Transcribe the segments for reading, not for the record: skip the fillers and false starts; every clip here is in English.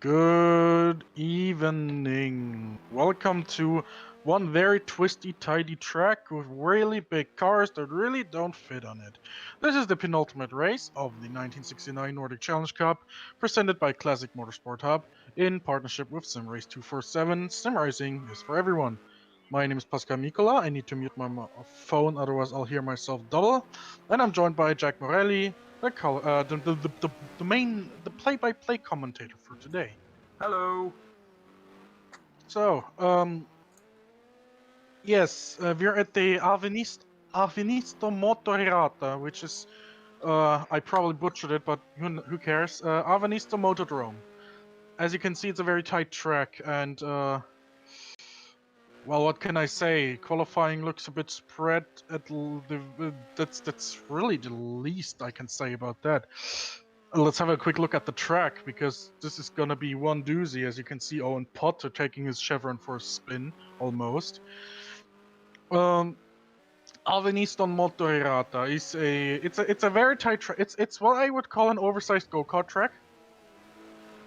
Good evening. Welcome to one very twisty, tidy track with really big cars that really don't fit on it. This is the penultimate race of the 1969 Nordic Challenge Cup, presented by Classic Motorsport Hub in partnership with SimRace247. Sim racing is for everyone. My name is Pascal Mikula. I need to mute my phone, otherwise I'll hear myself double. And I'm joined by Jack Morelli, the play-by-play commentator for today. Hello. So, yes, we're at the Ahvenisto Motordrome, which is, I probably butchered it, but who cares? Ahvenisto Motordrome. As you can see, it's a very tight track, and well, what can I say? Qualifying looks a bit spread. That's really the least I can say about that. Let's have a quick look at the track, because this is gonna be one doozy. As you can see, Owen Potter taking his chevron for a spin, almost. Ahveniston Motorrirata is it's a very tight track. It's what I would call an oversized go-kart track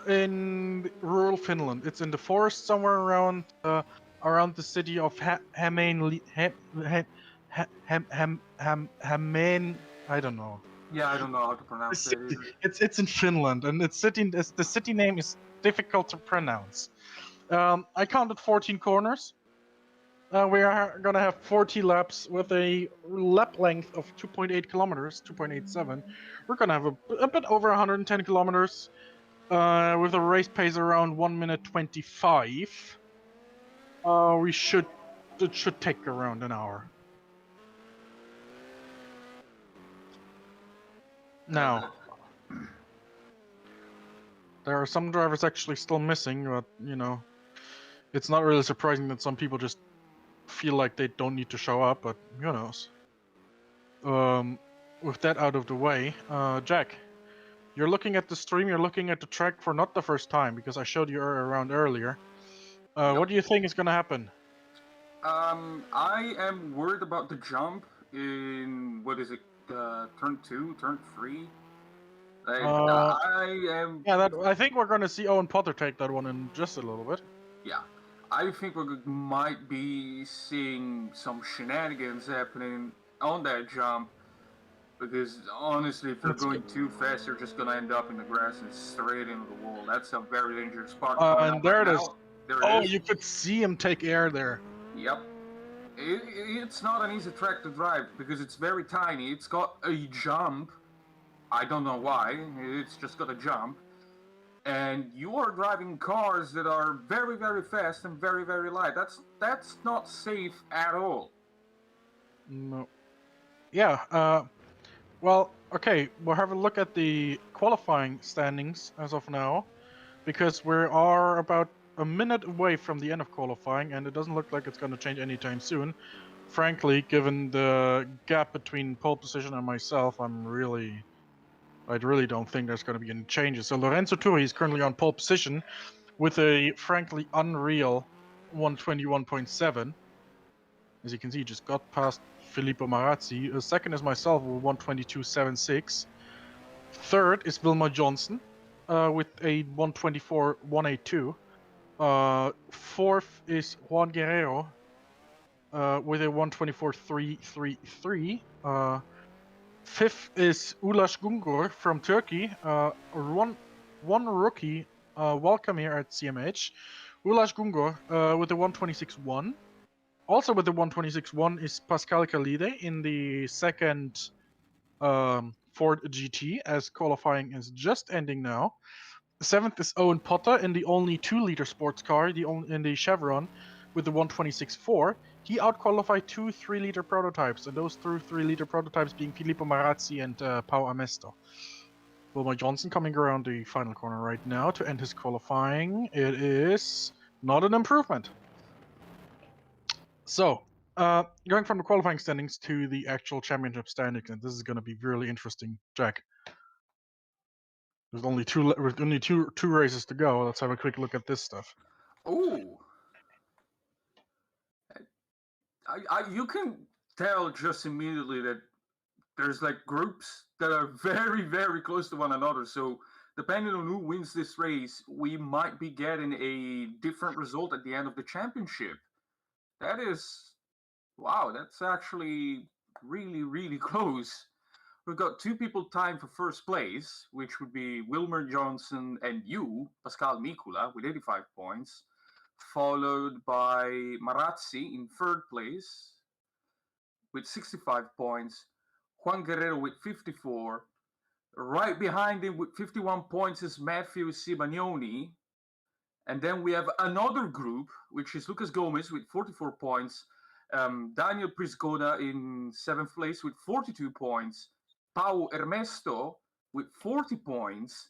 in rural Finland. It's in the forest somewhere around the city of Hämeen. I don't know. Yeah, I don't know how to pronounce it either. It's in Finland, and the city name is difficult to pronounce. I counted 14 corners. We are gonna have 40 laps with a lap length of 2.8 kilometers, 2.87. We're gonna have a bit over 110 kilometers, with a race pace around 1 minute 25. It should take around an hour. Now, there are some drivers actually still missing, but it's not really surprising that some people just feel like they don't need to show up, but who knows. With that out of the way, Jack, you're looking at the stream, you're looking at the track for not the first time, because I showed you around earlier. Yep. What do you think is gonna happen? I am worried about the jump in, what is it, turn 2, turn 3? I am... Yeah, I think we're gonna see Owen Potter take that one in just a little bit. Yeah. I think we might be seeing some shenanigans happening on that jump, because honestly, if you're going too fast, you're just gonna end up in the grass and straight into the wall. That's a very dangerous spot coming And up there right it is. now. There it is. You could see him take air there. Yep. It's not an easy track to drive because it's very tiny. It's got a jump. I don't know why. It's just got a jump. And you are driving cars that are very, very fast and very, very light. That's not safe at all. No. Yeah, well, okay, we'll have a look at the qualifying standings as of now, because we are about a minute away from the end of qualifying, and it doesn't look like it's going to change anytime soon. Frankly, given the gap between pole position and myself, I really don't think there's going to be any changes. So Lorenzo Turi is currently on pole position with a frankly unreal 121.7. As you can see, he just got past Filippo Marazzi. Second is myself with 122.76. Third is Wilma Johnson with a 124.182. Fourth is Juan Guerrero with a 124.333. Fifth is Ulaş Gungur from Turkey. One rookie. Welcome here at CMH. Ulaş Gungur with a 126.1. Also with the 126.1 is Pascal Mikula in the second Ford GT, as qualifying is just ending now. Seventh is Owen Potter in the only 2-liter sports car, in the Chevron, with the 126.4. He outqualified 2 3-liter prototypes, and those 2 3-liter prototypes being Filippo Marazzi and Pau Amesto. Wilma Johnson coming around the final corner right now to end his qualifying. It is not an improvement. So, going from the qualifying standings to the actual championship standings, and this is going to be really interesting, Jack. There's only two races to go. Let's have a quick look at this stuff. Oh, you can tell just immediately that there's like groups that are very, very close to one another. So depending on who wins this race, we might be getting a different result at the end of the championship. That is, wow, that's actually really, really close. We've got 2 people tied for first place, which would be Wilmer Johnson and you, Pascal Mikula, with 85 points, followed by Marazzi in 3rd place with 65 points, Juan Guerrero with 54. Right behind him with 51 points is Matthew Sibagnoni. And then we have another group, which is Lucas Gomez with 44 points, Daniel Prisgoda in 7th place with 42 points, Pau Ernesto with 40 points,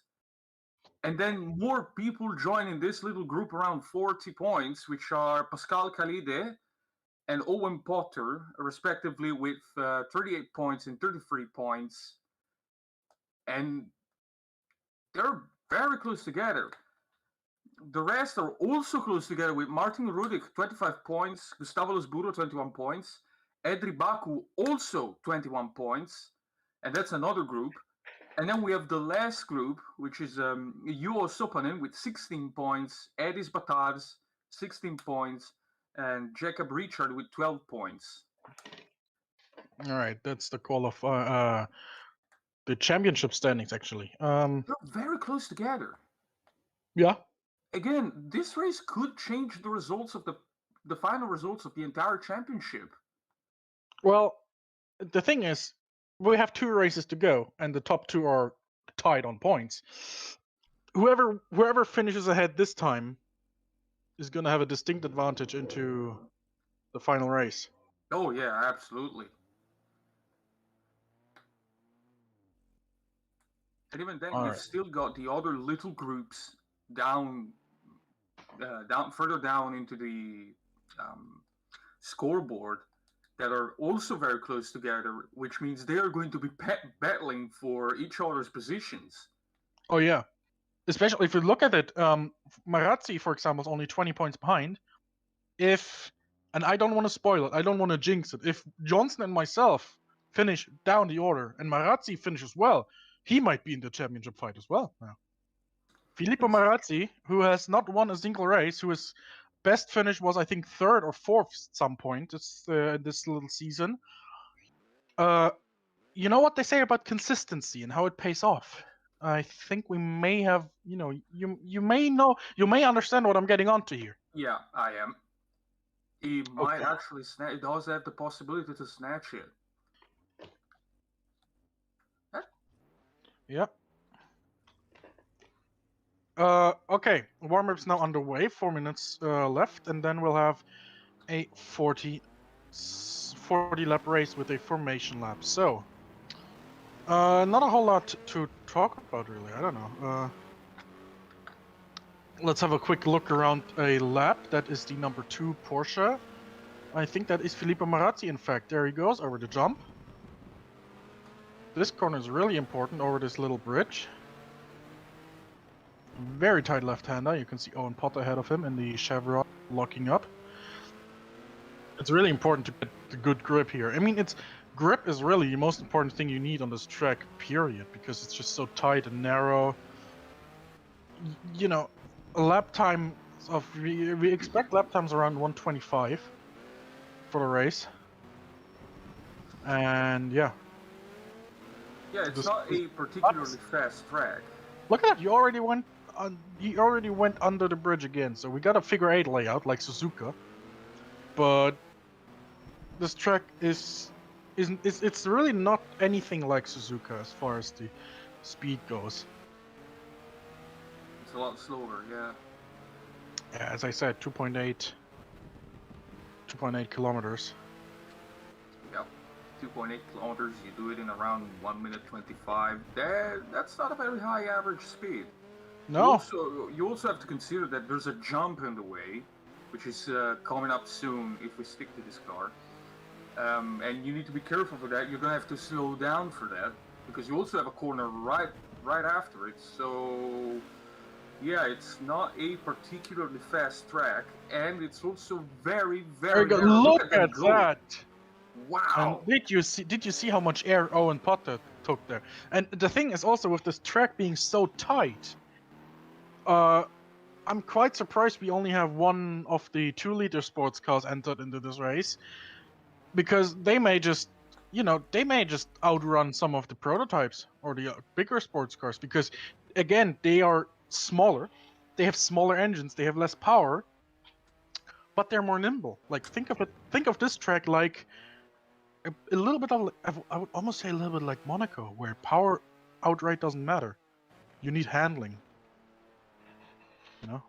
and then more people joining this little group around 40 points, which are Pascal Khalide and Owen Potter, respectively, with 38 points and 33 points. And they're very close together. The rest are also close together with Martin Rudik, 25 points, Gustavo Losburo, 21 points, Edri Baku, also 21 points, and that's another group. And then we have the last group, which is Juho Sopanen with 16 points, Edis Batars, 16 points, and Jacob Richard with 12 points. All right, that's the call of the championship standings, actually. They're very close together. Yeah. Again, this race could change the results of the final results of the entire championship. Well, the thing is, we have 2 races to go, and the top 2 are tied on points. Whoever finishes ahead this time is going to have a distinct advantage into the final race. Oh yeah, absolutely. And even then, you've still got the other little groups down further down into the scoreboard that are also very close together, which means they are going to be battling for each other's positions. Oh yeah, especially if you look at it, Marazzi, for example, is only 20 points behind. And I don't want to spoil it, I don't want to jinx it, if Johnson and myself finish down the order and Marazzi finishes well, he might be in the championship fight as well now. Filippo Marazzi, who has not won a single race, who his best finish was, I think, 3rd or 4th at some point this little season. You know what they say about consistency and how it pays off. I think we may have, you may understand what I'm getting onto here. Yeah, I am. He might actually snatch. He does have the possibility to snatch it. Yeah. Okay, warm-up's now underway. 4 minutes left, and then we'll have a 40 lap race with a formation lap. So, not a whole lot to talk about, really. I don't know. Let's have a quick look around a lap. That is the number 2 Porsche. I think that is Filippo Marazzi, in fact. There he goes, over the jump. This corner is really important, over this little bridge. Very tight left-hander. You can see Owen Potter ahead of him in the Chevrolet locking up. It's really important to get the good grip here. I mean, grip is really the most important thing you need on this track, period, because it's just so tight and narrow. You know, lap time we expect lap times around 125 for the race. And yeah. Yeah, it's not a particularly fast track. Look at that! You already went under the bridge again. So we got a figure 8 layout like Suzuka, but this track it's really not anything like Suzuka as far as the speed goes. It's a lot slower, yeah. Yeah, as I said, 2.8 kilometers. Yeah, 2.8 kilometers. You do it in around 1 minute 25. That's not a very high average speed. No. You also have to consider that there's a jump in the way, which is coming up soon if we stick to this car. And you need to be careful for that. You're gonna have to slow down for that because you also have a corner right after it. So yeah, it's not a particularly fast track, and it's also very, very. Look at that! Wow. And did you see how much air Owen Potter took there? And the thing is also with this track being so tight, I'm quite surprised we only have one of the 2-liter sports cars entered into this race, because they may just outrun some of the prototypes or the bigger sports cars, because again, they are smaller, they have smaller engines, they have less power, but they're more nimble. Like think of this track like a little bit of, I would almost say a little bit like Monaco, where power outright doesn't matter. You need handling.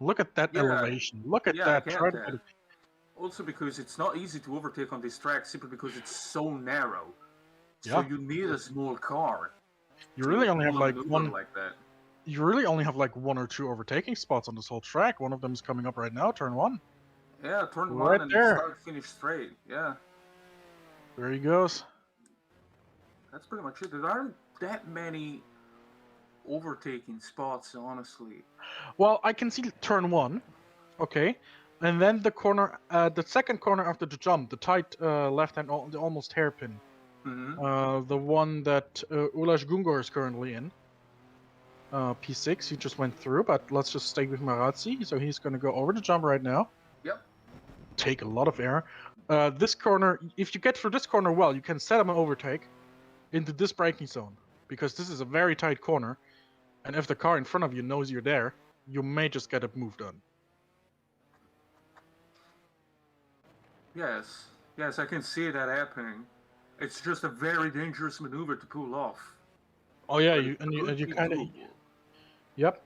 Look at that Yeah, elevation. Look at yeah, I that. get Try to that. Also because it's not easy to overtake on this track simply because it's so narrow. So Yeah. you need a small car. You really only have pull a like maneuver one. like that. You really only have like 1 or 2 overtaking spots on this whole track. One of them is coming up right now, turn 1. Yeah, turn Right one and there. start finish straight. Yeah, There he goes. that's pretty much it. There aren't that many overtaking spots, honestly. Well, I can see turn 1. Okay. And then the corner, the second corner after the jump, the tight left hand, the almost hairpin. Mm-hmm. The one that Ulash Gungor is currently in. P6, he just went through, but let's just stay with Marazzi. So he's going to go over the jump right now. Yep. Take a lot of air. This corner, if you get through this corner well, you can set him an overtake into this braking zone, because this is a very tight corner. And if the car in front of you knows you're there, you may just get a move done. Yes, I can see that happening. It's just a very dangerous maneuver to pull off. Oh yeah, But you it kind of. doable. Yep.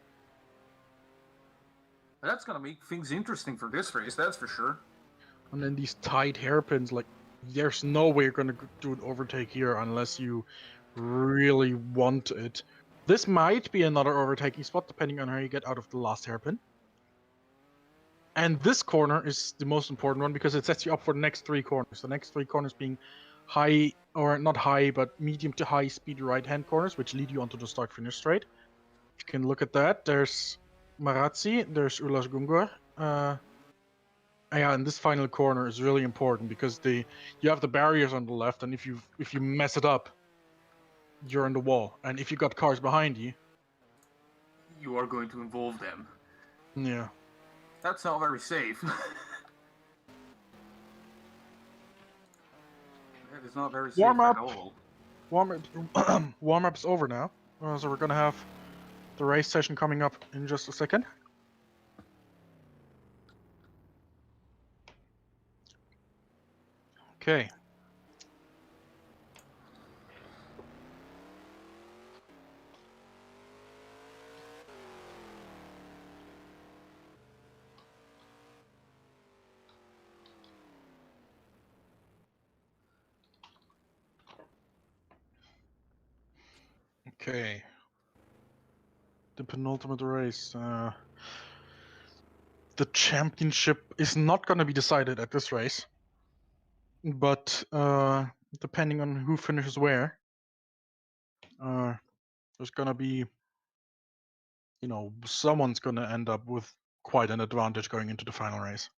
That's gonna make things interesting for this race, that's for sure. And then these tight hairpins, like, there's no way you're gonna do an overtake here unless you really want it. This might be another overtaking spot, depending on how you get out of the last hairpin. And this corner is the most important one, because it sets you up for the next 3 corners. The next 3 corners being high, or not high, but medium to high speed right-hand corners, which lead you onto the start-finish straight. You can look at that. There's Marazzi, there's Ulas Gungur. Yeah, and this final corner is really important, because you have the barriers on the left, and if you mess it up, you're on the wall. And if you got cars behind you, You are going to involve them. yeah. That's not very safe. That is not very safe Warm up. at all. Warm-up's over now, so we're gonna have the race session coming up in just a second. Okay. Okay. The penultimate race. The championship is not going to be decided at this race, but depending on who finishes where, there's going to be, someone's going to end up with quite an advantage going into the final race.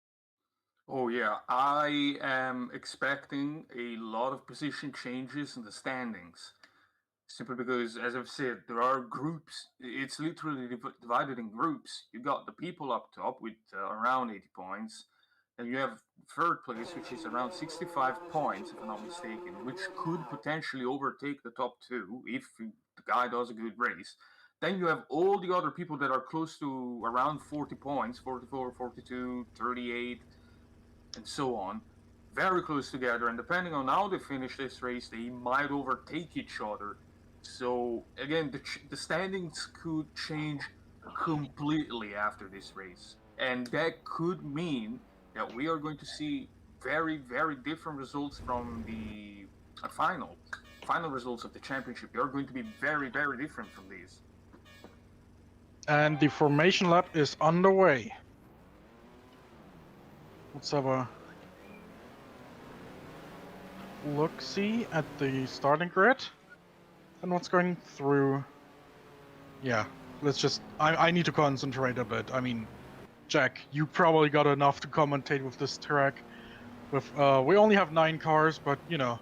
Oh yeah, I am expecting a lot of position changes in the standings. Simply because, as I've said, there are groups. It's literally divided in groups. You got the people up top with around 80 points. And you have third place, which is around 65 points, if I'm not mistaken, which could potentially overtake the top 2 if the guy does a good race. Then you have all the other people that are close to around 40 points, 44, 42, 38, and so on. Very close together. And depending on how they finish this race, they might overtake each other. So again, the standings could change completely after this race, and that could mean that we are going to see very, very different results from the final results of the championship. They are going to be very, very different from these. And the formation lap is underway. Let's have a look-see at the starting grid. And what's going through. Yeah, let's just. I need to concentrate a bit. I mean, Jack, you probably got enough to commentate with this track. With we only have 9 cars, but you know,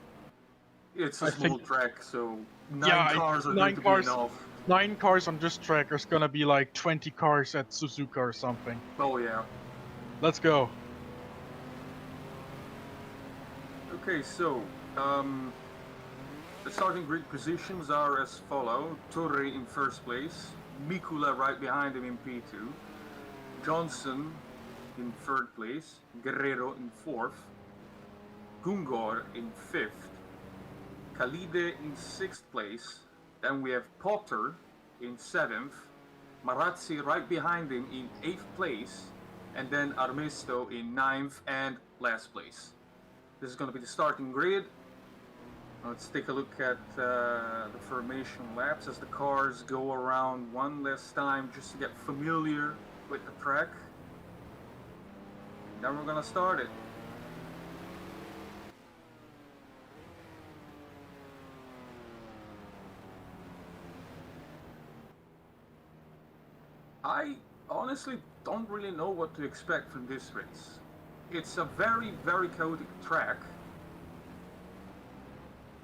It's a I small think track, so yeah, nine cars are going 9 to be cars, enough. 9 cars on this track is gonna be like 20 cars at Suzuka or something. Oh yeah. Let's go. Okay, so the starting grid positions are as follow: Torre in first place, Mikula right behind him in P2, Johnson in third place, Guerrero in fourth, Gungor in fifth, Khalide in sixth place. Then we have Potter in seventh, Marazzi right behind him in eighth place, and then Ahvenisto in ninth and last place. This is going to be the starting grid. Let's take a look at the formation laps as the cars go around one last time just to get familiar with the track. Then we're going to start it. I honestly don't really know what to expect from this race. It's a very, very chaotic track.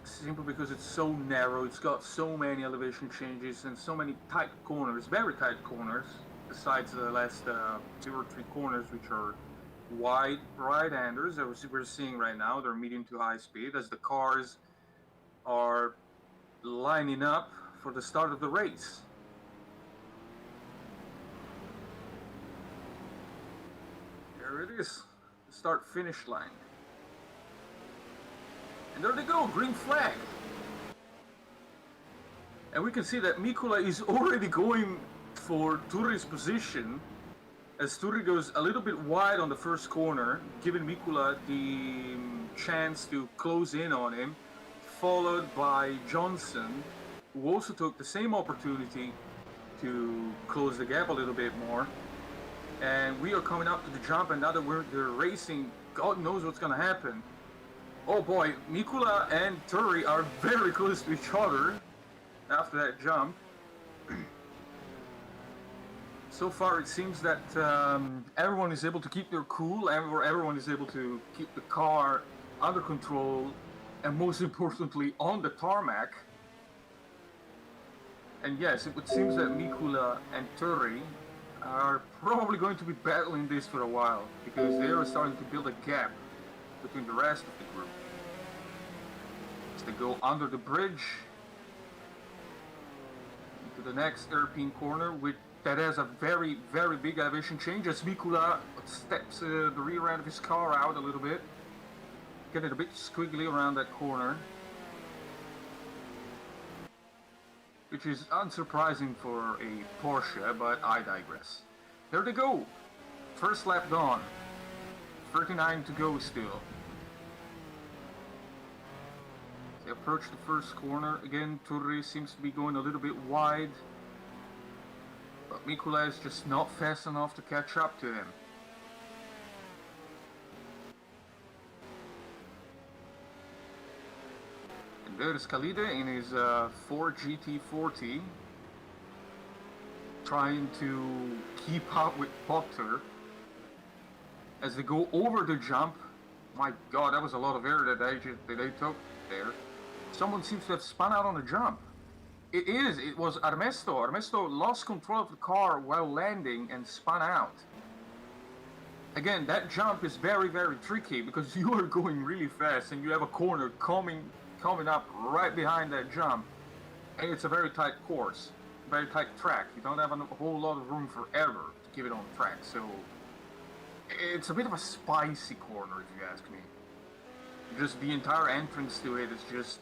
Simply because it's so narrow, it's got so many elevation changes and so many tight corners, very tight corners, besides the last 2 or 3 corners which are wide right-handers as we're seeing right now. They're medium to high speed as the cars are lining up for the start of the race. There it is, the start-finish line. And there they go, green flag. And we can see that Mikula is already going for Turri's position, as Turri goes a little bit wide on the first corner, giving Mikula the chance to close in on him, followed by Johnson, who also took the same opportunity to close the gap a little bit more. And we are coming up to the jump, and now that they're racing, God knows what's going to happen. Oh boy, Mikula and Turri are very close to each other after that jump. So far it seems that everyone is able to keep their cool, everyone is able to keep the car under control, and most importantly on the tarmac. And yes, it seems that Mikula and Turri are probably going to be battling this for a while, because they are starting to build a gap between the rest of the group. As they go under the bridge into the next hairpin corner, that has a very, very big elevation change as Mikula steps the rear end of his car out a little bit, getting a bit squiggly around that corner, which is unsurprising for a Porsche, but I digress. There they go, first lap gone, 39 to go still. They approach the first corner. Again, Turri seems to be going a little bit wide, but Mikula is just not fast enough to catch up to him. And there is Khalide in his Ford GT40, trying to keep up with Potter as they go over the jump. My God, that was a lot of air that they took there. Someone seems to have spun out on the jump. It was Ahvenisto. Ahvenisto lost control of the car while landing and spun out. Again, that jump is very, very tricky because you are going really fast and you have a corner coming up right behind that jump. And it's a very tight course, very tight track. You don't have a whole lot of room for error to keep it on track. So it's a bit of a spicy corner, if you ask me. Just the entire entrance to it is just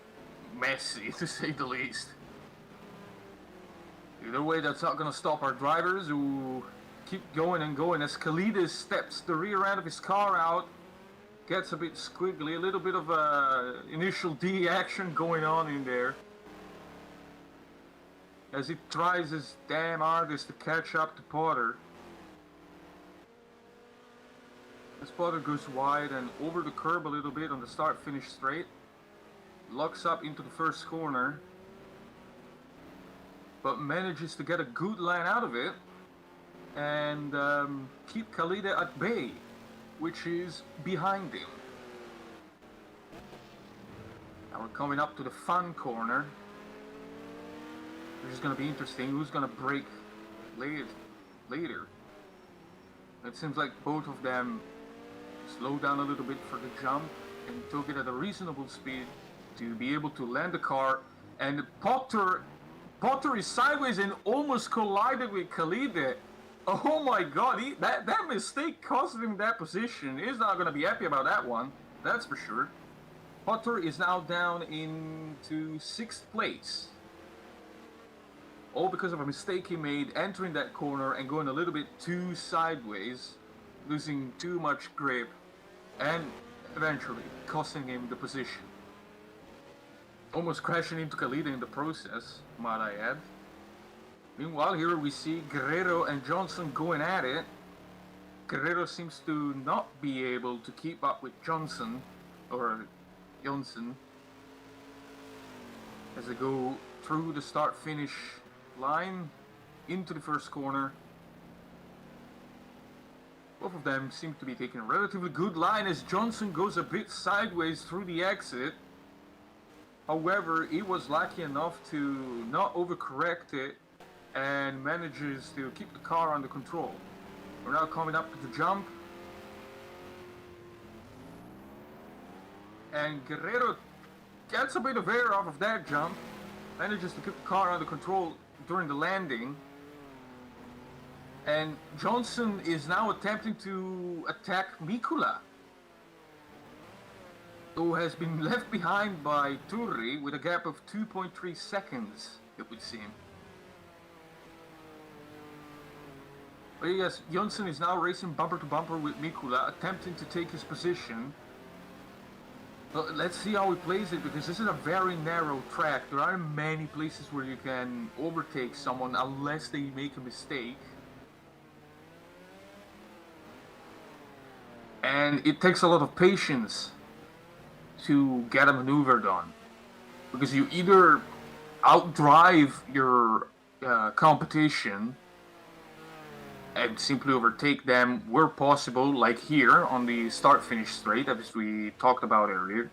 messy, to say the least. Either way, that's not going to stop our drivers, who keep going and going as Khalide steps the rear end of his car out, gets a bit squiggly, a little bit of initial D action going on in there, as he tries his damn hardest to catch up to Potter. As Potter goes wide and over the curb a little bit on the start-finish straight, locks up into the first corner, but manages to get a good line out of it and keep Khalide at bay, which is behind him. Now we're coming up to the fun corner, which is going to be interesting. Who's going to break later? It seems like both of them slowed down a little bit for the jump and took it at a reasonable speed to be able to land the car. And Potter is sideways and almost collided with Khalid. Oh my god, that mistake cost him that position. He's not going to be happy about that one, that's for sure. Potter is now down into 6th place. All because of a mistake he made entering that corner and going a little bit too sideways, losing too much grip, and eventually costing him the position. Almost crashing into Khalid in the process, might I add. Meanwhile, here we see Guerrero and Johnson going at it. Guerrero seems to not be able to keep up with Johnson, as they go through the start-finish line into the first corner. Both of them seem to be taking a relatively good line as Johnson goes a bit sideways through the exit. However, he was lucky enough to not overcorrect it and manages to keep the car under control. We're now coming up to the jump. And Guerrero gets a bit of air off of that jump, manages to keep the car under control during the landing. And Johnson is now attempting to attack Mikula, who has been left behind by Turri with a gap of 2.3 seconds, it would seem. But yes, Johnson is now racing bumper to bumper with Mikula, attempting to take his position. But let's see how he plays it, because this is a very narrow track. There aren't many places where you can overtake someone unless they make a mistake. And it takes a lot of patience to get a maneuver done, because you either outdrive your competition and simply overtake them where possible, like here on the start-finish straight, as we talked about earlier,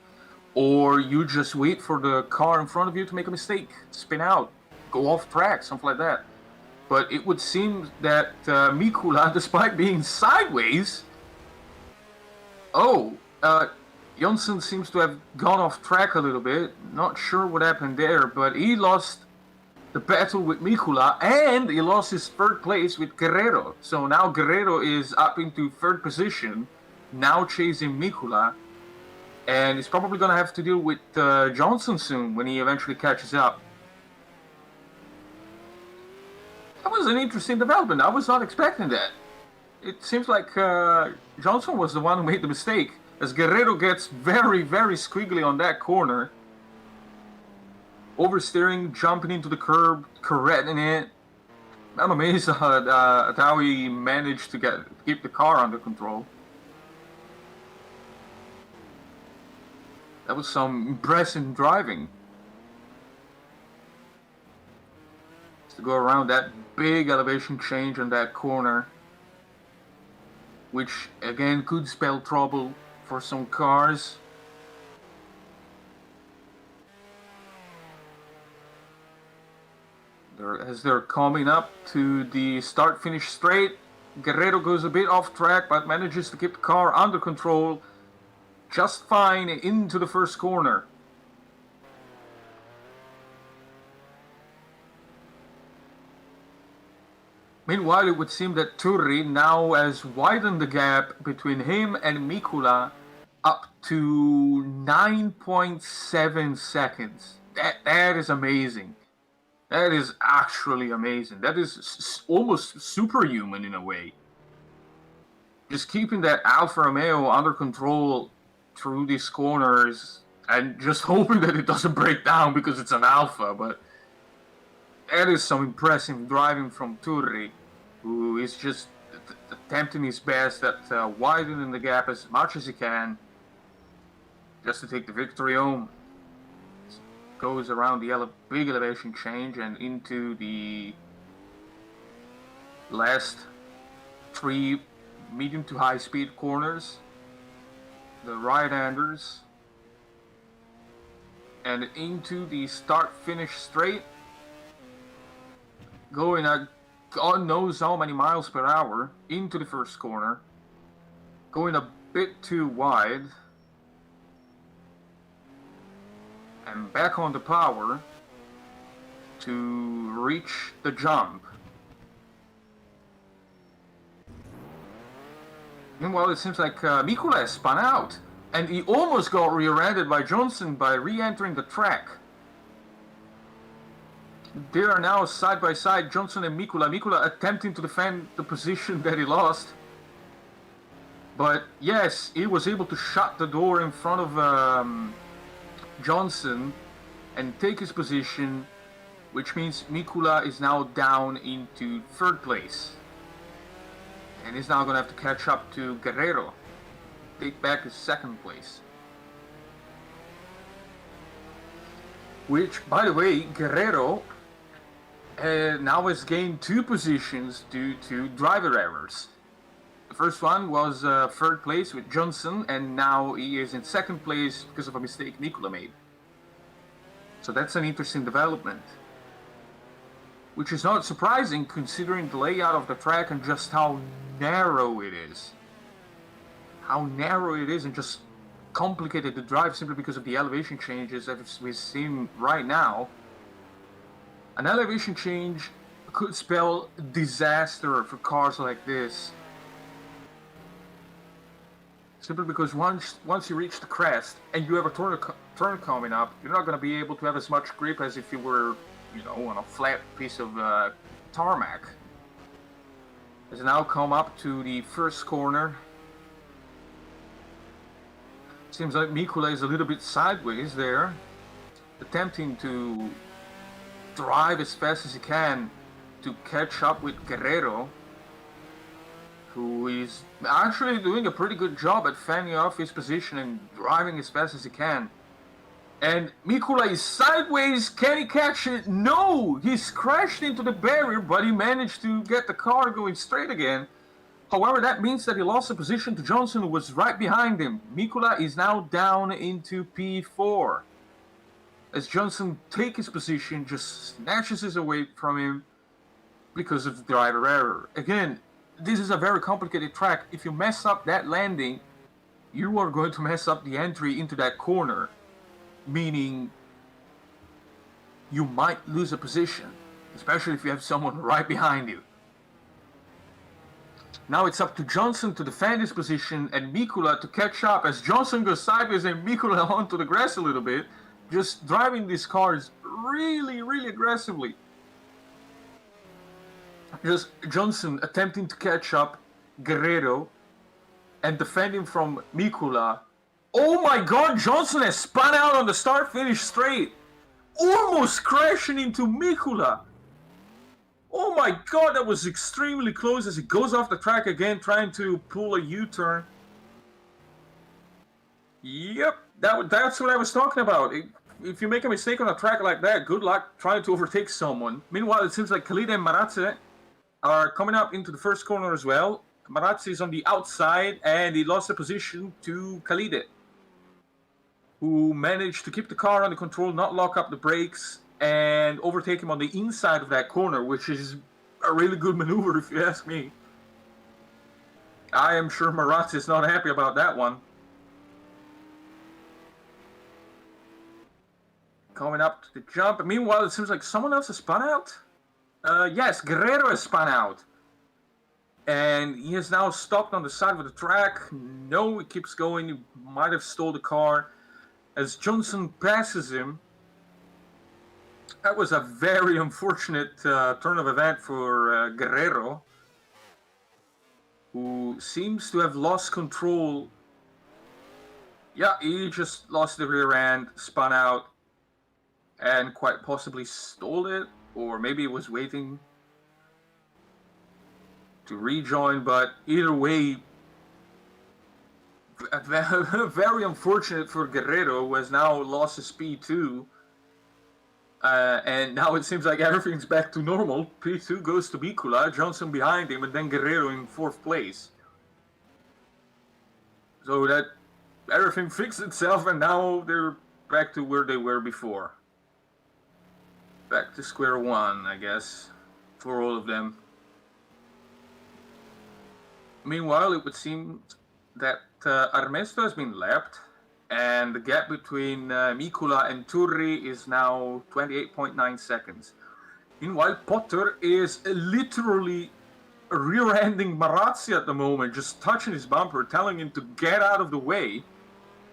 or you just wait for the car in front of you to make a mistake, spin out, go off track, something like that. But it would seem that Mikula, despite being sideways, Johnson seems to have gone off track a little bit. Not sure what happened there, but he lost the battle with Mikula, and he lost his 3rd place with Guerrero. So now Guerrero is up into 3rd position, now chasing Mikula, and he's probably going to have to deal with Johnson soon when he eventually catches up. That was an interesting development. I was not expecting that. It seems like Johnson was the one who made the mistake, as Guerrero gets very, very squiggly on that corner. Oversteering, jumping into the curb, correcting it. I'm amazed at how he managed to keep the car under control. That was some impressive driving. Just to go around that big elevation change on that corner, which again could spell trouble for some cars. As they're coming up to the start-finish straight, Guerrero goes a bit off track, but manages to keep the car under control just fine into the first corner. Meanwhile, it would seem that Turri now has widened the gap between him and Mikula up to 9.7 seconds. That is amazing. That is actually amazing. That is almost superhuman in a way. Just keeping that Alfa Romeo under control through these corners and just hoping that it doesn't break down because it's an Alfa. But that is some impressive driving from Turri, who is just attempting his best at widening the gap as much as he can just to take the victory home. Goes around the big elevation change and into the last 3 medium to high speed corners. The right-handers. and into the start-finish straight, going at God knows how many miles per hour into the first corner, going a bit too wide, and back on the power to reach the jump. Meanwhile, it seems like Mikula has spun out, and he almost got rear-ended by Johnson by re-entering the track. They are now side by side, Johnson and Mikula. Mikula attempting to defend the position that he lost. But yes, he was able to shut the door in front of Johnson and take his position, which means Mikula is now down into third place. And he's now going to have to catch up to Guerrero, take back his second place. Which, by the way, Guerrero now has gained 2 positions due to driver errors. The first one was third place with Johnson, and now he is in second place because of a mistake Mikula made. So that's an interesting development. Which is not surprising considering the layout of the track and just how narrow it is. How narrow it is and just complicated to drive simply because of the elevation changes that we've seen right now. An elevation change could spell disaster for cars like this. Simply because once you reach the crest and you have a turn coming up, you're not going to be able to have as much grip as if you were, you know, on a flat piece of tarmac. Has now come up to the first corner. Seems like Mikula is a little bit sideways there, attempting to drive as fast as he can to catch up with Guerrero, who is actually doing a pretty good job at fending off his position and driving as fast as he can. And Mikula is sideways. Can he catch it? No! He's crashed into the barrier, but he managed to get the car going straight again. However, that means that he lost the position to Johnson, who was right behind him. Mikula is now down into P4. As Johnson takes his position, just snatches his away from him because of the driver error. Again, this is a very complicated track. If you mess up that landing, you are going to mess up the entry into that corner. Meaning you might lose a position, especially if you have someone right behind you. Now it's up to Johnson to defend his position and Mikula to catch up as Johnson goes sideways and Mikula onto the grass a little bit, just driving these cars really, really aggressively. Just Johnson attempting to catch up Guerrero and defending from Mikula. Oh my god, Johnson has spun out on the start-finish straight, almost crashing into Mikula. Oh my god, that was extremely close as he goes off the track again, trying to pull a U-turn. Yep, that's what I was talking about. If you make a mistake on a track like that, good luck trying to overtake someone. Meanwhile, it seems like Khalid and Maratze are coming up into the first corner as well. Maratze is on the outside, and he lost the position to Khalid, who managed to keep the car under control, not lock up the brakes, and overtake him on the inside of that corner, which is a really good maneuver if you ask me. I am sure Maratze is not happy about that one. Coming up to the jump. Meanwhile, it seems like someone else has spun out. Yes, Guerrero has spun out. And he is now stopped on the side of the track. No, he keeps going. He might have stole the car. As Johnson passes him. That was a very unfortunate turn of event for Guerrero, who seems to have lost control. Yeah, he just lost the rear end, spun out, and quite possibly stole it, or maybe he was waiting to rejoin, but either way, very unfortunate for Guerrero, who has now lost his P2. And now it seems like everything's back to normal. P2 goes to Mikula, Johnson behind him, and then Guerrero in 4th place. So that everything fixed itself, and now they're back to where they were before. Back to square one, I guess, for all of them. Meanwhile, it would seem that Ahvenisto has been lapped, and the gap between Mikula and Turri is now 28.9 seconds. Meanwhile, Potter is literally rear-ending Marazzi at the moment, just touching his bumper, telling him to get out of the way,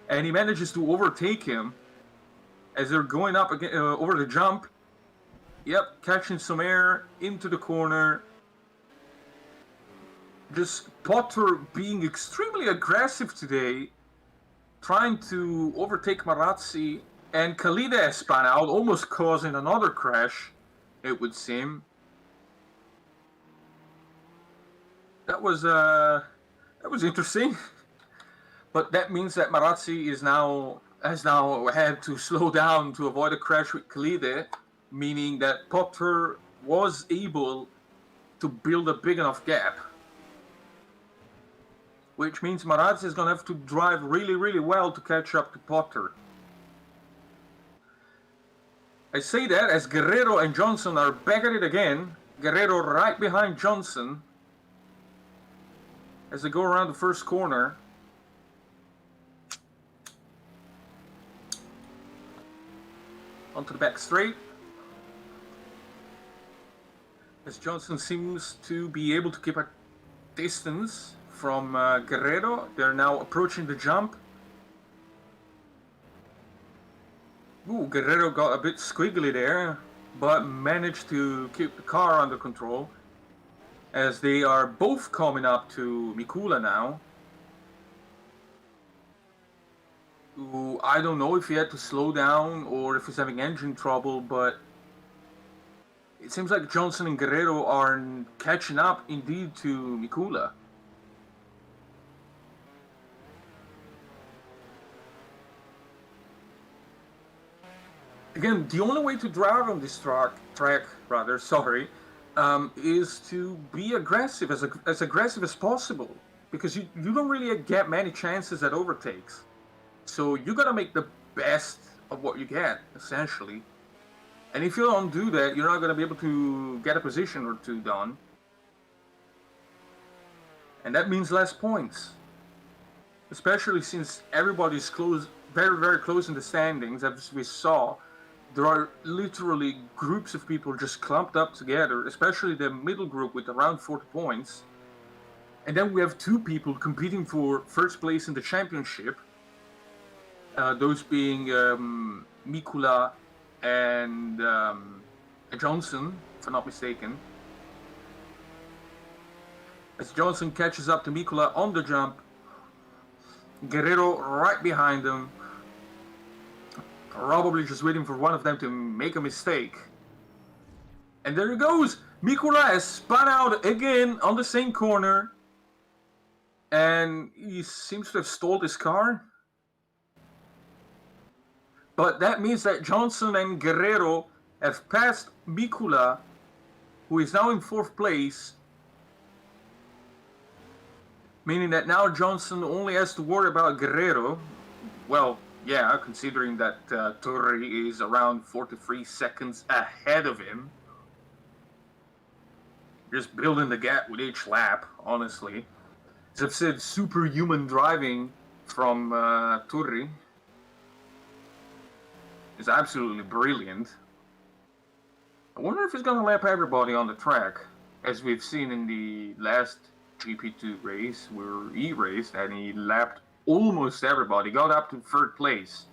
and he manages to overtake him as they're going up again, over the jump. Yep, catching some air into the corner. Just Potter being extremely aggressive today, trying to overtake Marazzi, and Khalida spun out, almost causing another crash, it would seem. That was interesting, but that means that Marazzi has now had to slow down to avoid a crash with Khalida, meaning that Potter was able to build a big enough gap. Which means Marazzi is going to have to drive really, really well to catch up to Potter. I say that as Guerrero and Johnson are back at it again. Guerrero right behind Johnson as they go around the first corner. Onto the back straight. As Johnson seems to be able to keep a distance from Guerrero. They're now approaching the jump. Ooh, Guerrero got a bit squiggly there, but managed to keep the car under control as they are both coming up to Mikula now. Ooh, I don't know if he had to slow down or if he's having engine trouble, but it seems like Johnson and Guerrero are catching up indeed to Mikula. Again, the only way to drive on this track, is to be aggressive, as aggressive as possible, because you don't really get many chances at overtakes. So you gotta make the best of what you get, essentially. And if you don't do that, you're not gonna be able to get a position or two done. And that means less points. Especially since everybody's close, very, very close in the standings, as we saw. There are literally groups of people just clumped up together, especially the middle group with around 40 points. And then we have two people competing for first place in the championship. Those being Mikula and Johnson, if I'm not mistaken. As Johnson catches up to Mikula on the jump, Guerrero right behind him. Probably just waiting for one of them to make a mistake. And there he goes! Mikula has spun out again on the same corner. And he seems to have stalled his car. But that means that Johnson and Guerrero have passed Mikula, who is now in 4th place. Meaning that now Johnson only has to worry about Guerrero. Well, yeah, considering that Turri is around 43 seconds ahead of him. Just building the gap with each lap, honestly. As I've said, superhuman driving from Turri is absolutely brilliant. I wonder if he's going to lap everybody on the track, as we've seen in the last GP2 race, where he raced and he lapped almost everybody, got up to 3rd place.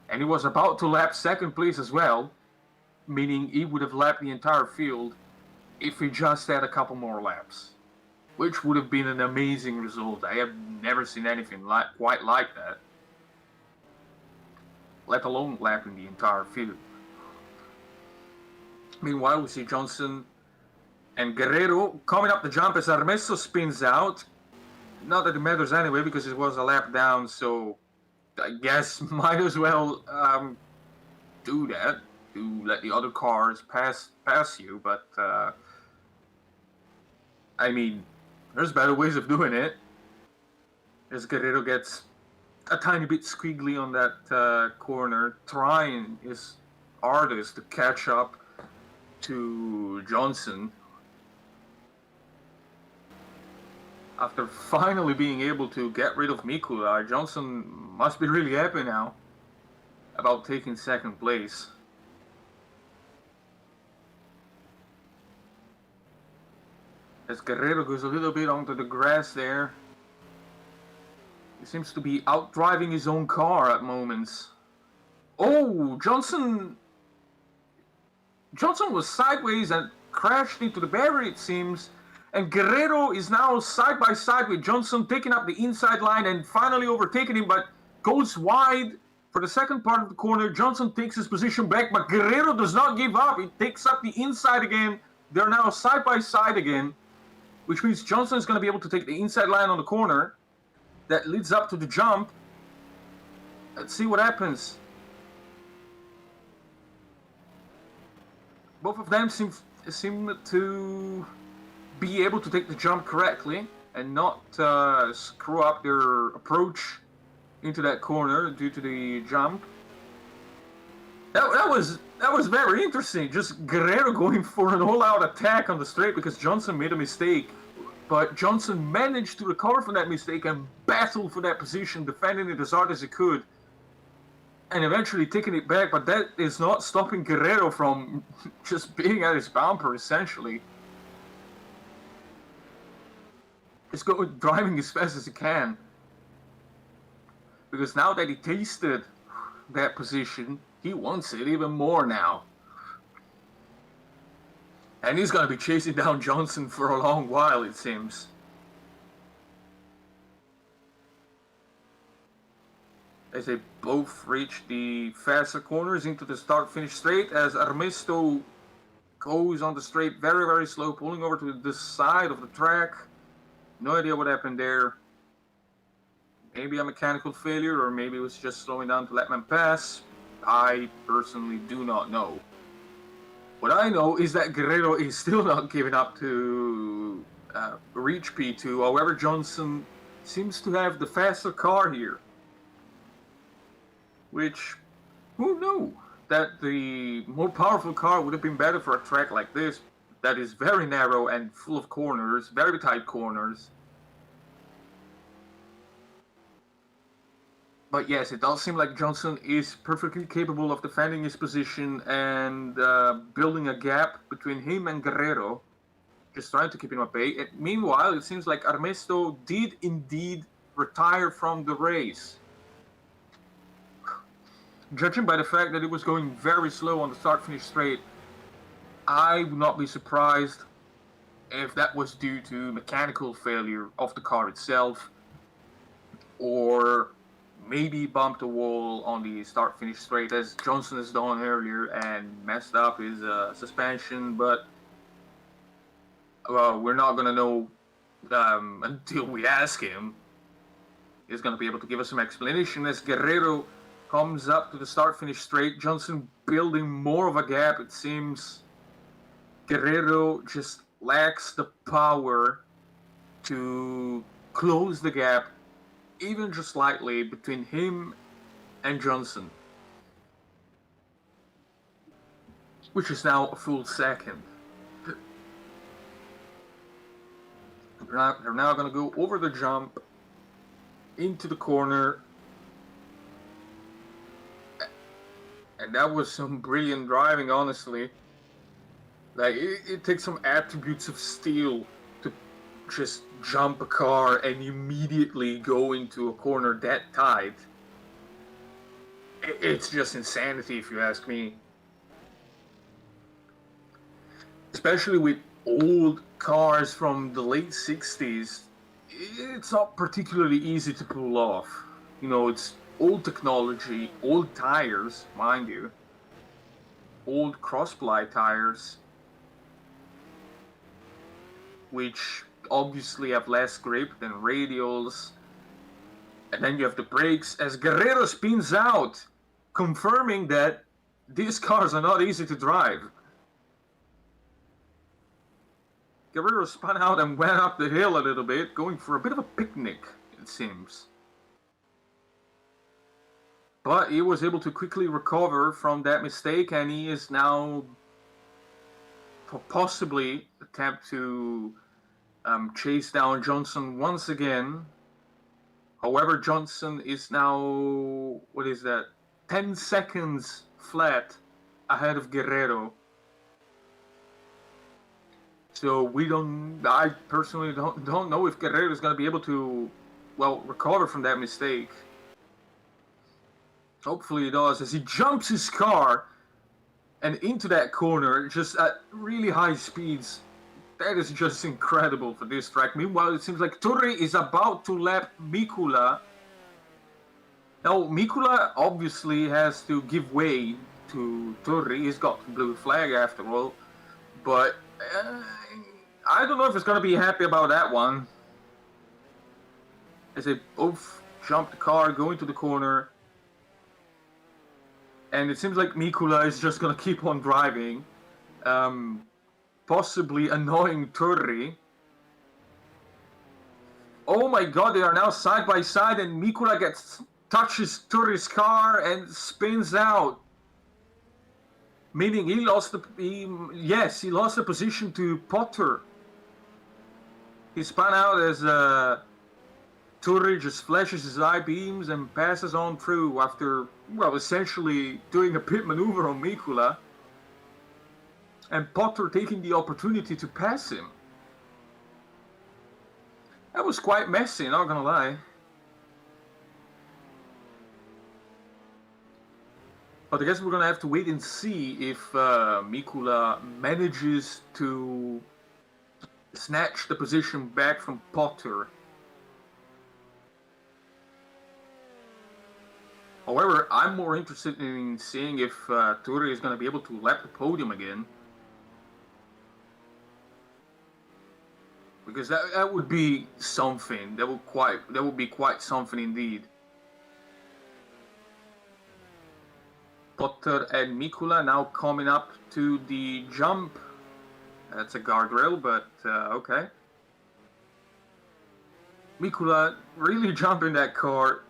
And he was about to lap 2nd place as well, meaning he would have lapped the entire field if he just had a couple more laps. Which would have been an amazing result. I have never seen anything quite like that. Let alone lapping the entire field. Meanwhile, we see Johnson and Guerrero coming up the jump as Ahvenisto spins out. Not that it matters anyway, because it was a lap down, so I guess might as well do that, to let the other cars pass you, but I mean, there's better ways of doing it. As Guerrero gets a tiny bit squiggly on that corner, trying his hardest to catch up to Johnson. After finally being able to get rid of Mikula, Johnson must be really happy now about taking second place. As Guerrero goes a little bit onto the grass there. He seems to be outdriving his own car at moments. Oh, Johnson was sideways and crashed into the barrier, it seems. And Guerrero is now side by side with Johnson, taking up the inside line and finally overtaking him, but goes wide for the second part of the corner. Johnson takes his position back, but Guerrero does not give up. He takes up the inside again. They're now side by side again, which means Johnson is going to be able to take the inside line on the corner that leads up to the jump. Let's see what happens. Both of them seem to be able to take the jump correctly and not screw up their approach into that corner due to the jump. That was very interesting. Just Guerrero going for an all-out attack on the straight because Johnson made a mistake. But Johnson managed to recover from that mistake and battled for that position, defending it as hard as he could. And eventually taking it back, but that is not stopping Guerrero from just being at his bumper, essentially. He's driving as fast as he can. Because now that he tasted that position, he wants it even more now. And he's going to be chasing down Johnson for a long while, it seems. As they both reach the faster corners into the start-finish straight, as Ahvenisto goes on the straight very, very slow, pulling over to the side of the track. No idea what happened there. Maybe a mechanical failure, or maybe it was just slowing down to let man pass. I personally do not know. What I know is that Guerrero is still not giving up to reach P2. However, Johnson seems to have the faster car here. Which, who knew that the more powerful car would have been better for a track like this that is very narrow and full of corners, very tight corners. But yes, it does seem like Johnson is perfectly capable of defending his position and building a gap between him and Guerrero, just trying to keep him at bay. And meanwhile, it seems like Ahvenisto did indeed retire from the race. Judging by the fact that it was going very slow on the start-finish straight, I would not be surprised if that was due to mechanical failure of the car itself, or maybe bumped a wall on the start-finish straight as Johnson has done earlier and messed up his suspension, but well, we're not going to know until we ask him. He's going to be able to give us some explanation as Guerrero comes up to the start-finish straight. Johnson building more of a gap, it seems. Guerrero just lacks the power to close the gap even just slightly between him and Johnson, which is now a full second. They're now going to go over the jump into the corner, and that was some brilliant driving, honestly. Like, it takes some attributes of steel to just jump a car and immediately go into a corner that tight. It's just insanity, if you ask me. Especially with old cars from the late 60s, it's not particularly easy to pull off. You know, it's old technology, old tires, mind you, old cross-ply tires, which obviously have less grip than radials. And then you have the brakes as Guerrero spins out, confirming that these cars are not easy to drive. Guerrero spun out and went up the hill a little bit, going for a bit of a picnic, it seems. But he was able to quickly recover from that mistake, and he is now possibly attempt to chase down Johnson once again. However, Johnson is now, 10 seconds flat ahead of Guerrero. So I personally don't know if Guerrero is going to be able to, recover from that mistake. Hopefully he does, as he jumps his car and into that corner, just at really high speeds. That is just incredible for this track. Meanwhile, it seems like Turri is about to lap Mikula. Now, Mikula obviously has to give way to Turri. He's got the blue flag after all. But I don't know if he's going to be happy about that one. As they both jump the car, go into the corner. And it seems like Mikula is just going to keep on driving. Possibly annoying Turri. Oh my god, they are now side by side, and Mikula touches Turri's car and spins out. Meaning he lost the position to Potter. He spun out as Turri just flashes his eye beams and passes on through after, essentially doing a pit maneuver on Mikula. And Potter taking the opportunity to pass him. That was quite messy, not gonna lie. But I guess we're gonna have to wait and see if Mikula manages to snatch the position back from Potter. However, I'm more interested in seeing if Turri is gonna be able to lap the podium again. Because that would be something. That would be quite something indeed. Potter and Mikula now coming up to the jump. That's a guardrail, but okay. Mikula really jumping that car,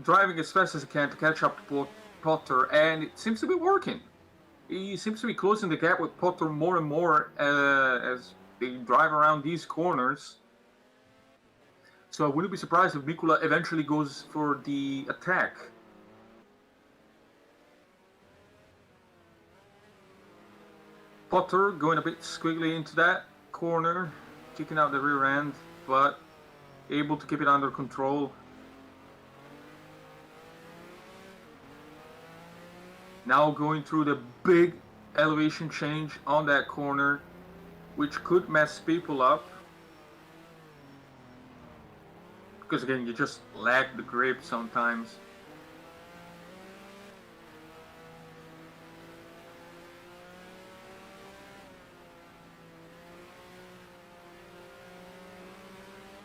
driving as fast as he can to catch up to Potter, and it seems to be working. He seems to be closing the gap with Potter more and more as they drive around these corners. So I wouldn't be surprised if Mikula eventually goes for the attack. Potter going a bit squiggly into that corner, kicking out the rear end, but able to keep it under control. Now going through the big elevation change on that corner, which could mess people up. Because again, you just lack the grip sometimes.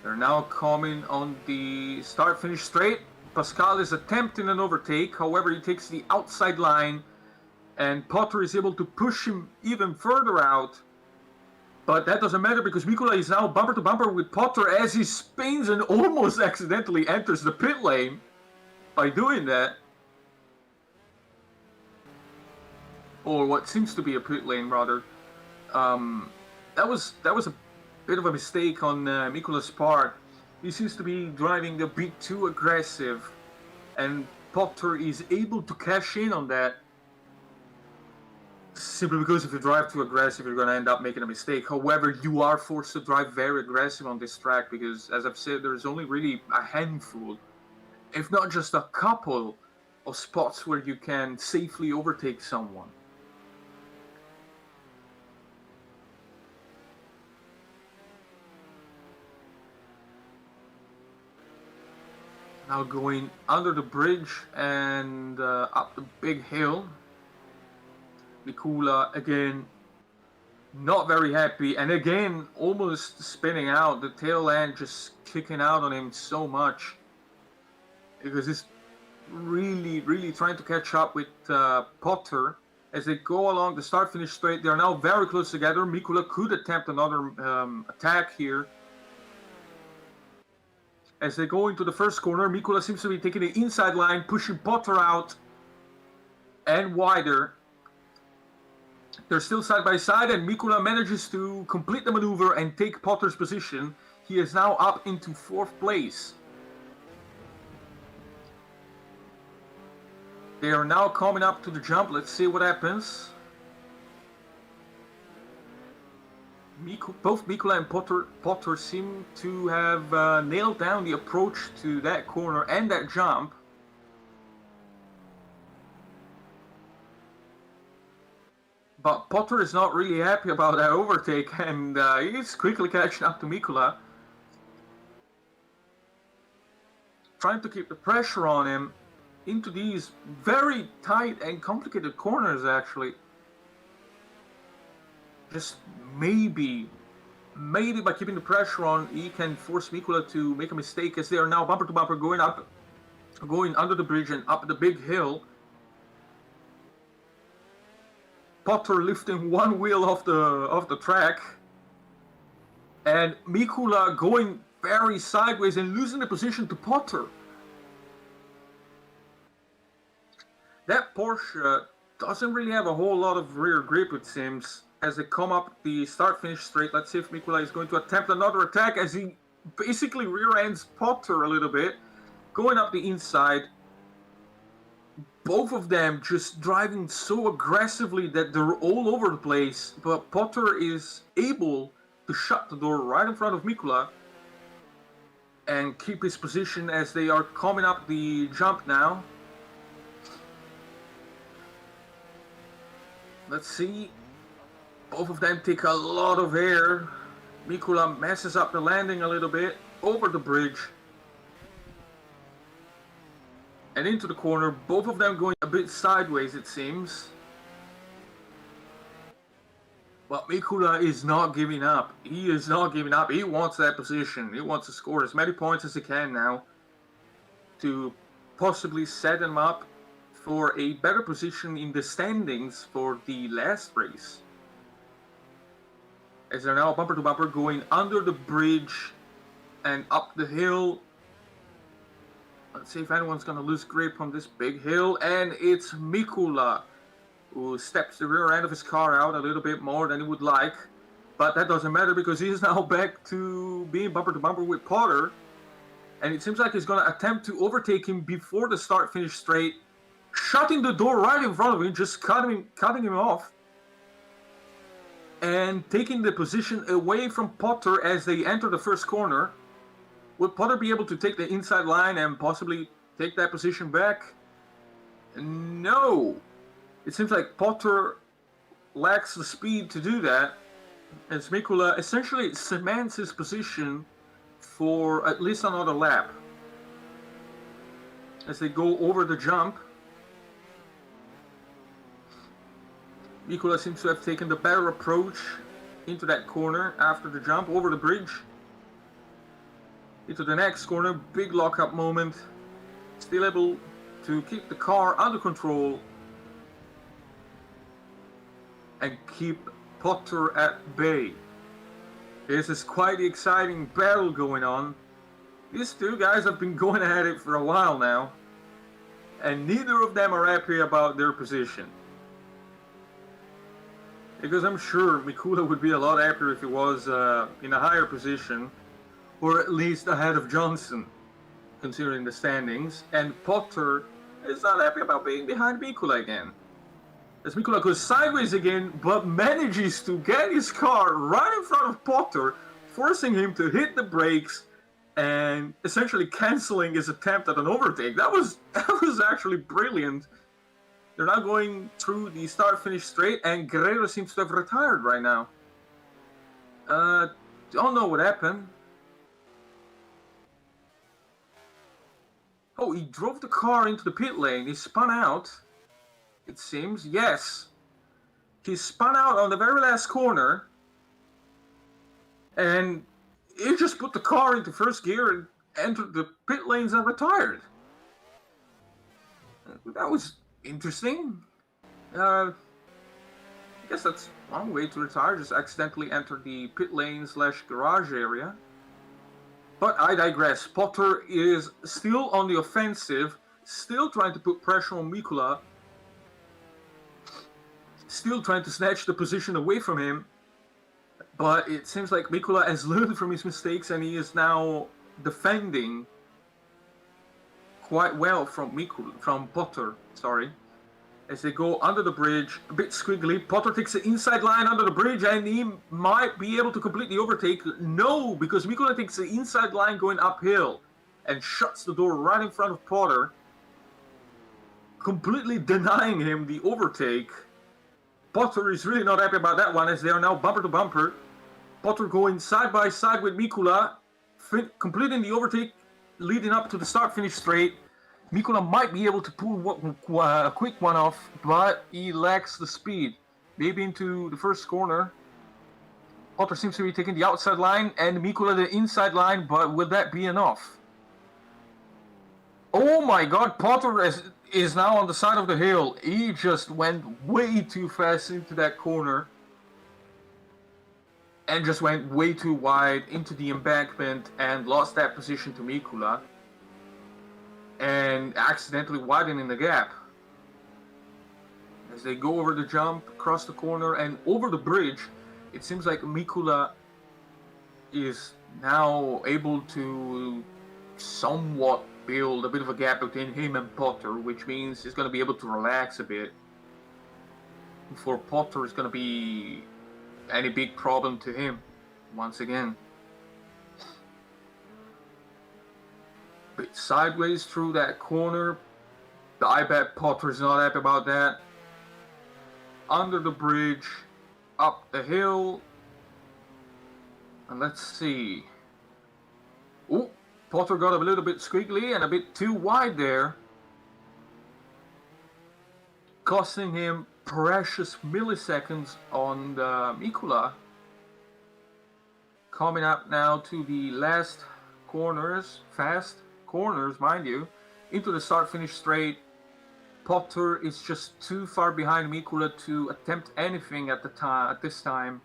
They're now coming on the start-finish straight. Pascal is attempting an overtake, however he takes the outside line and Potter is able to push him even further out. But that doesn't matter because Mikula is now bumper to bumper with Potter as he spins and almost accidentally enters the pit lane by doing that. Or what seems to be a pit lane rather. That was a bit of a mistake on Mikula's part. He seems to be driving a bit too aggressive and Potter is able to cash in on that. Simply because if you drive too aggressive, you're going to end up making a mistake. However, you are forced to drive very aggressive on this track because, as I've said, there's only really a handful, if not just a couple, of spots where you can safely overtake someone. Now going under the bridge and up the big hill. Mikula again not very happy and again almost spinning out, the tail end just kicking out on him so much because he's really trying to catch up with Potter as they go along the start-finish straight. They're now very close together. Mikula could attempt another attack here. As they go into the first corner, Mikula seems to be taking the inside line, pushing Potter out. and wider. They're still side by side, and Mikula manages to complete the maneuver and take Potter's position. He is now up into 4th place. They are now coming up to the jump. Let's see what happens. Both Mikula and Potter seem to have nailed down the approach to that corner and that jump. But Potter is not really happy about that overtake, and he's quickly catching up to Mikula. Trying to keep the pressure on him into these very tight and complicated corners, actually. Just maybe by keeping the pressure on, he can force Mikula to make a mistake, as they are now bumper to bumper going under the bridge and up the big hill. Potter lifting one wheel off the track, and Mikula going very sideways and losing the position to Potter. That Porsche doesn't really have a whole lot of rear grip, it seems, as they come up the start-finish straight. Let's see if Mikula is going to attempt another attack, as he basically rear-ends Potter a little bit, going up the inside. Both of them just driving so aggressively that they're all over the place, but Potter is able to shut the door right in front of Mikula and keep his position as they are coming up the jump now. Let's see. Both of them take a lot of air. Mikula messes up the landing a little bit over the bridge and into the corner. Both of them going a bit sideways, it seems. But Mikula is not giving up. He is not giving up. He wants that position. He wants to score as many points as he can now to possibly set him up for a better position in the standings for the last race. As they're now bumper to bumper going under the bridge and up the hill. Let's see if anyone's going to lose grip on this big hill, and it's Mikula who steps the rear end of his car out a little bit more than he would like, but that doesn't matter because he's now back to being bumper to bumper with Potter, and it seems like he's going to attempt to overtake him before the start-finish straight, shutting the door right in front of him, just cutting him off, and taking the position away from Potter as they enter the first corner. Would Potter be able to take the inside line and possibly take that position back? No. It seems like Potter lacks the speed to do that, as Mikula essentially cements his position for at least another lap. As they go over the jump, Mikula seems to have taken the better approach into that corner after the jump over the bridge. Into the next corner, big lockup moment. Still able to keep the car under control and keep Potter at bay. This is quite the exciting battle going on. These two guys have been going at it for a while now, and neither of them are happy about their position. Because I'm sure Mikula would be a lot happier if he was in a higher position, or at least ahead of Johnson, considering the standings. And Potter is not happy about being behind Mikula again. As Mikula goes sideways again, but manages to get his car right in front of Potter, forcing him to hit the brakes and essentially cancelling his attempt at an overtake. That was actually brilliant. They're now going through the start-finish straight, and Guerrero seems to have retired right now. Don't know what happened. Oh, he drove the car into the pit lane. He spun out, it seems. Yes. He spun out on the very last corner, and he just put the car into first gear and entered the pit lanes and retired. That was interesting. I guess that's one way to retire, just accidentally enter the pit lane / garage area. But I digress. Potter is still on the offensive, still trying to put pressure on Mikula. still trying to snatch the position away from him. But it seems like Mikula has learned from his mistakes and he is now defending quite well from Potter, as they go under the bridge, a bit squiggly. Potter takes the inside line under the bridge and he might be able to complete the overtake. No, because Mikula takes the inside line going uphill and shuts the door right in front of Potter, completely denying him the overtake. Potter is really not happy about that one, as they are now bumper to bumper. Potter going side by side with Mikula, completing the overtake, leading up to the start-finish straight. Mikula might be able to pull a quick one off, but he lacks the speed. Maybe into the first corner. Potter seems to be taking the outside line, and Mikula the inside line, but will that be enough? Oh my god, Potter is now on the side of the hill. He just went way too fast into that corner. And just went way too wide into the embankment and lost that position to Mikula. And accidentally widening the gap. As they go over the jump, across the corner, and over the bridge, it seems like Mikula is now able to somewhat build a bit of a gap between him and Potter, which means he's going to be able to relax a bit before Potter is going to be any big problem to him once again. Bit sideways through that corner. I bet Potter's not happy about that. Under the bridge, up the hill, and let's see. Oh, Potter got a little bit squiggly and a bit too wide there, costing him precious milliseconds on the Mikula. Coming up now to the last corners, fast corners, mind you, into the start-finish straight. Potter is just too far behind Mikula to attempt anything at this time.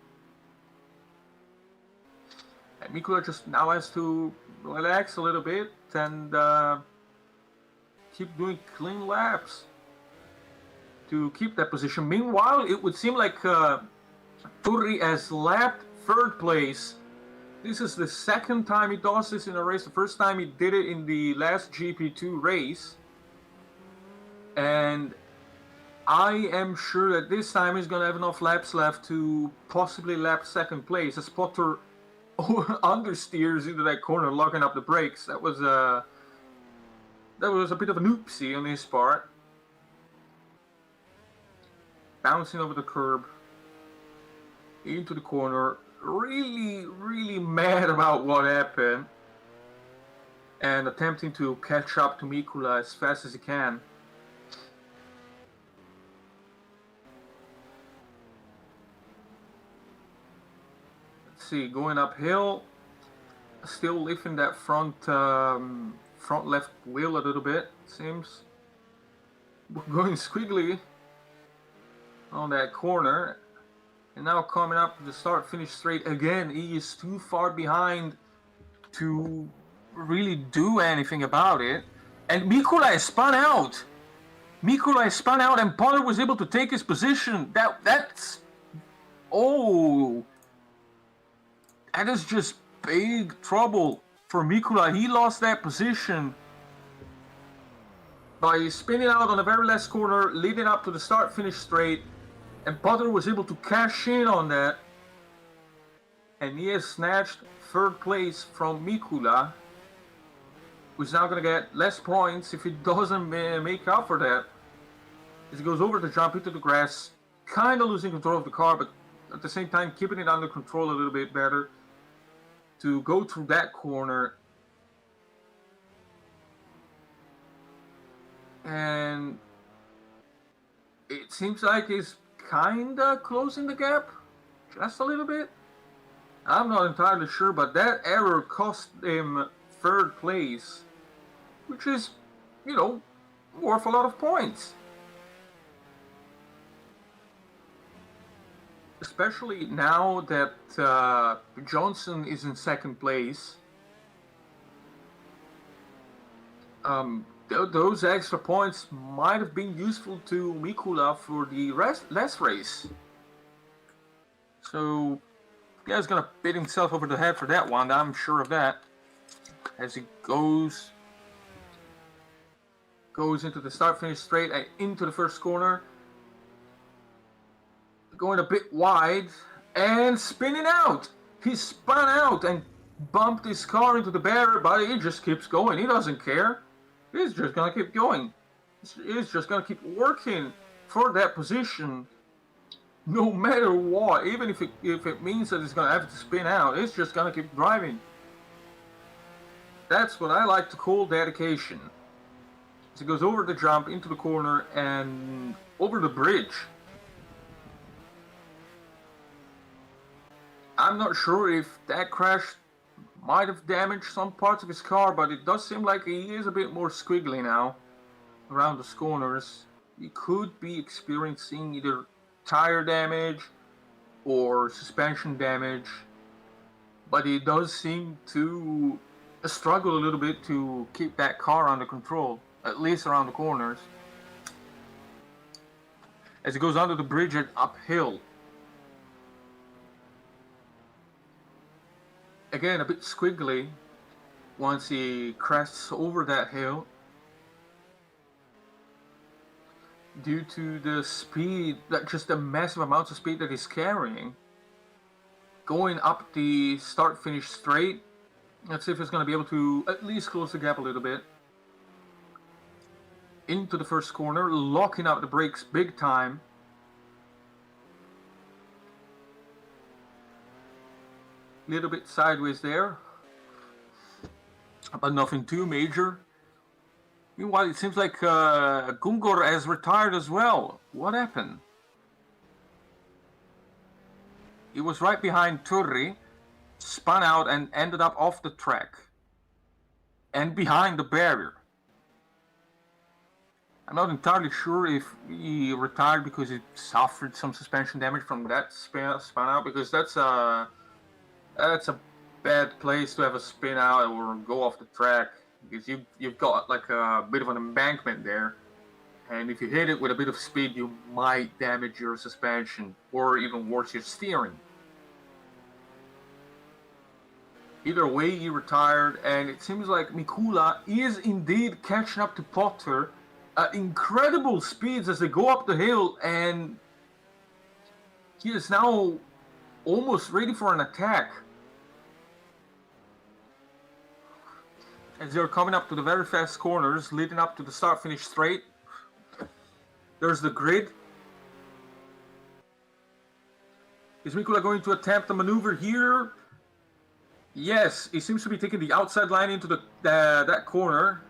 And Mikula just now has to relax a little bit and keep doing clean laps to keep that position. Meanwhile, it would seem like Turri has lapped third place. This is the second time he does this in a race. The first time he did it in the last GP2 race. And I am sure that this time he's going to have enough laps left to possibly lap second place, as Potter understeers into that corner, locking up the brakes. That was a bit of an oopsie on his part. Bouncing over the curb into the corner, really mad about what happened, and attempting to catch up to Mikula as fast as he can. Let's see, going uphill, still lifting that front left wheel a little bit, it seems. Going squiggly on that corner, and now coming up to the start-finish straight again. He is too far behind to really do anything about it, and Mikula is spun out. And Potter was able to take his position. That's that is just big trouble for Mikula. He lost that position by spinning out on the very last corner, leading up to the start-finish straight. And Potter was able to cash in on that. And he has snatched third place from Mikula, who's now going to get less points if he doesn't make up for that. As he goes over the jump into the grass, kind of losing control of the car, but at the same time keeping it under control a little bit better to go through that corner. And it seems like he's kinda closing the gap just a little bit. I'm not entirely sure, but that error cost him third place, which is, worth a lot of points. Especially now that Johnson is in second place. Those extra points might have been useful to Mikula for the last race. So, yeah, he's gonna beat himself over the head for that one, I'm sure of that. As he goes into the start-finish straight and into the first corner. Going a bit wide and spinning out. He spun out and bumped his car into the barrier, but he just keeps going. He doesn't care. He's just gonna keep going. He's just gonna keep working for that position, no matter what. Even if it means that he's gonna have to spin out, he's just gonna keep driving. That's what I like to call dedication. So he goes over the jump, into the corner, and over the bridge. I'm not sure if that crash might have damaged some parts of his car, but it does seem like he is a bit more squiggly now around the corners. He could be experiencing either tire damage or suspension damage, but he does seem to struggle a little bit to keep that car under control, at least around the corners. As he goes under the bridge and uphill. Again, a bit squiggly once he crests over that hill due to the speed, just the massive amounts of speed that he's carrying. Going up the start-finish straight. Let's see if he's going to be able to at least close the gap a little bit. Into the first corner, locking up the brakes big time. Little bit sideways there, but nothing too major. Meanwhile, it seems like Gungor has retired as well. What happened? He was right behind Turri, spun out and ended up off the track and behind the barrier. I'm not entirely sure if he retired because he suffered some suspension damage from that spun out, because that's a bad place to have a spin out or go off the track, because you've got like a bit of an embankment there, and if you hit it with a bit of speed, you might damage your suspension or even worse, your steering. Either way, he retired, and it seems like Mikula is indeed catching up to Potter at incredible speeds as they go up the hill, and he is now almost ready for an attack. As they're coming up to the very fast corners, leading up to the start-finish straight. There's the grid. Is Mikula going to attempt a maneuver here? Yes, he seems to be taking the outside line into that corner.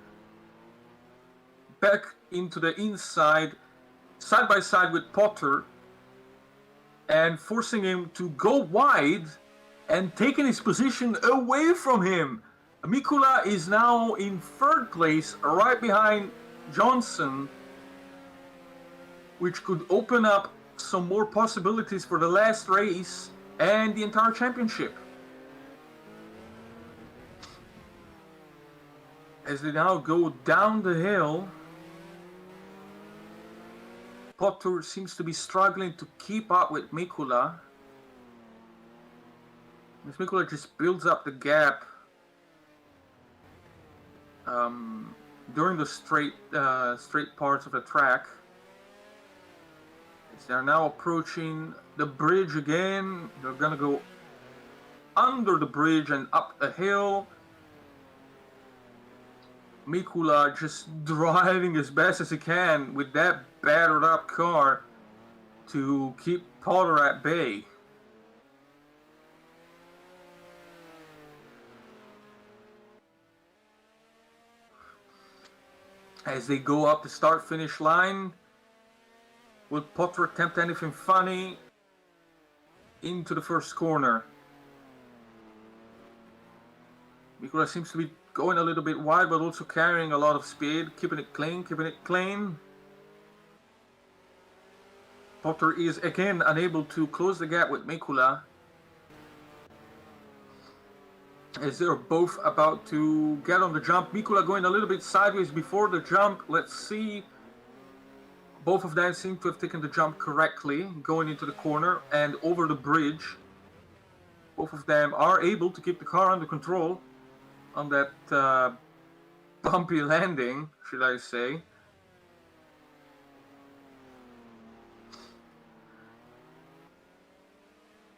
Back into the inside, side by side with Potter. And forcing him to go wide and taking his position away from him. Mikula is now in third place, right behind Johnson, which could open up some more possibilities for the last race and the entire championship. As they now go down the hill, Potter seems to be struggling to keep up with Mikula. As Mikula just builds up the gap during the straight parts of the track. As they're now approaching the bridge again, they're gonna go under the bridge and up the hill. Mikula just driving as best as he can with that battered up car to keep Potter at bay. As they go up the start-finish line, will Potter attempt anything funny? Into the first corner. Mikula seems to be going a little bit wide, but also carrying a lot of speed, keeping it clean, Potter is again unable to close the gap with Mikula. as they're both about to get on the jump. Mikula going a little bit sideways before the jump. Let's see. Both of them seem to have taken the jump correctly, going into the corner and over the bridge. Both of them are able to keep the car under control on that bumpy landing, should I say.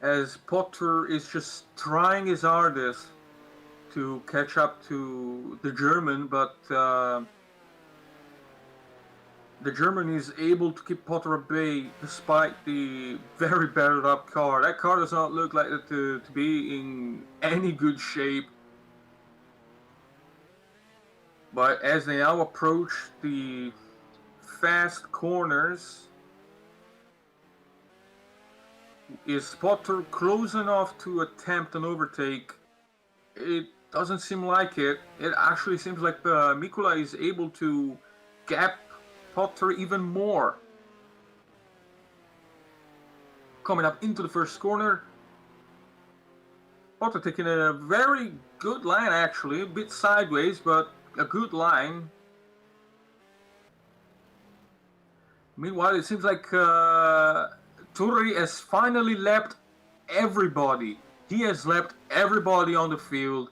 As Potter is just trying his hardest to catch up to the German, but the German is able to keep Potter at bay despite the very battered up car. That car does not look like it to be in any good shape. But as they now approach the fast corners, is Potter close enough to attempt an overtake? It doesn't seem like it. It actually seems like Mikula is able to gap Potter even more. Coming up into the first corner, Potter taking a very good line actually, a bit sideways, but a good line. Meanwhile, it seems like Turri has finally lapped everybody. He has lapped everybody on the field.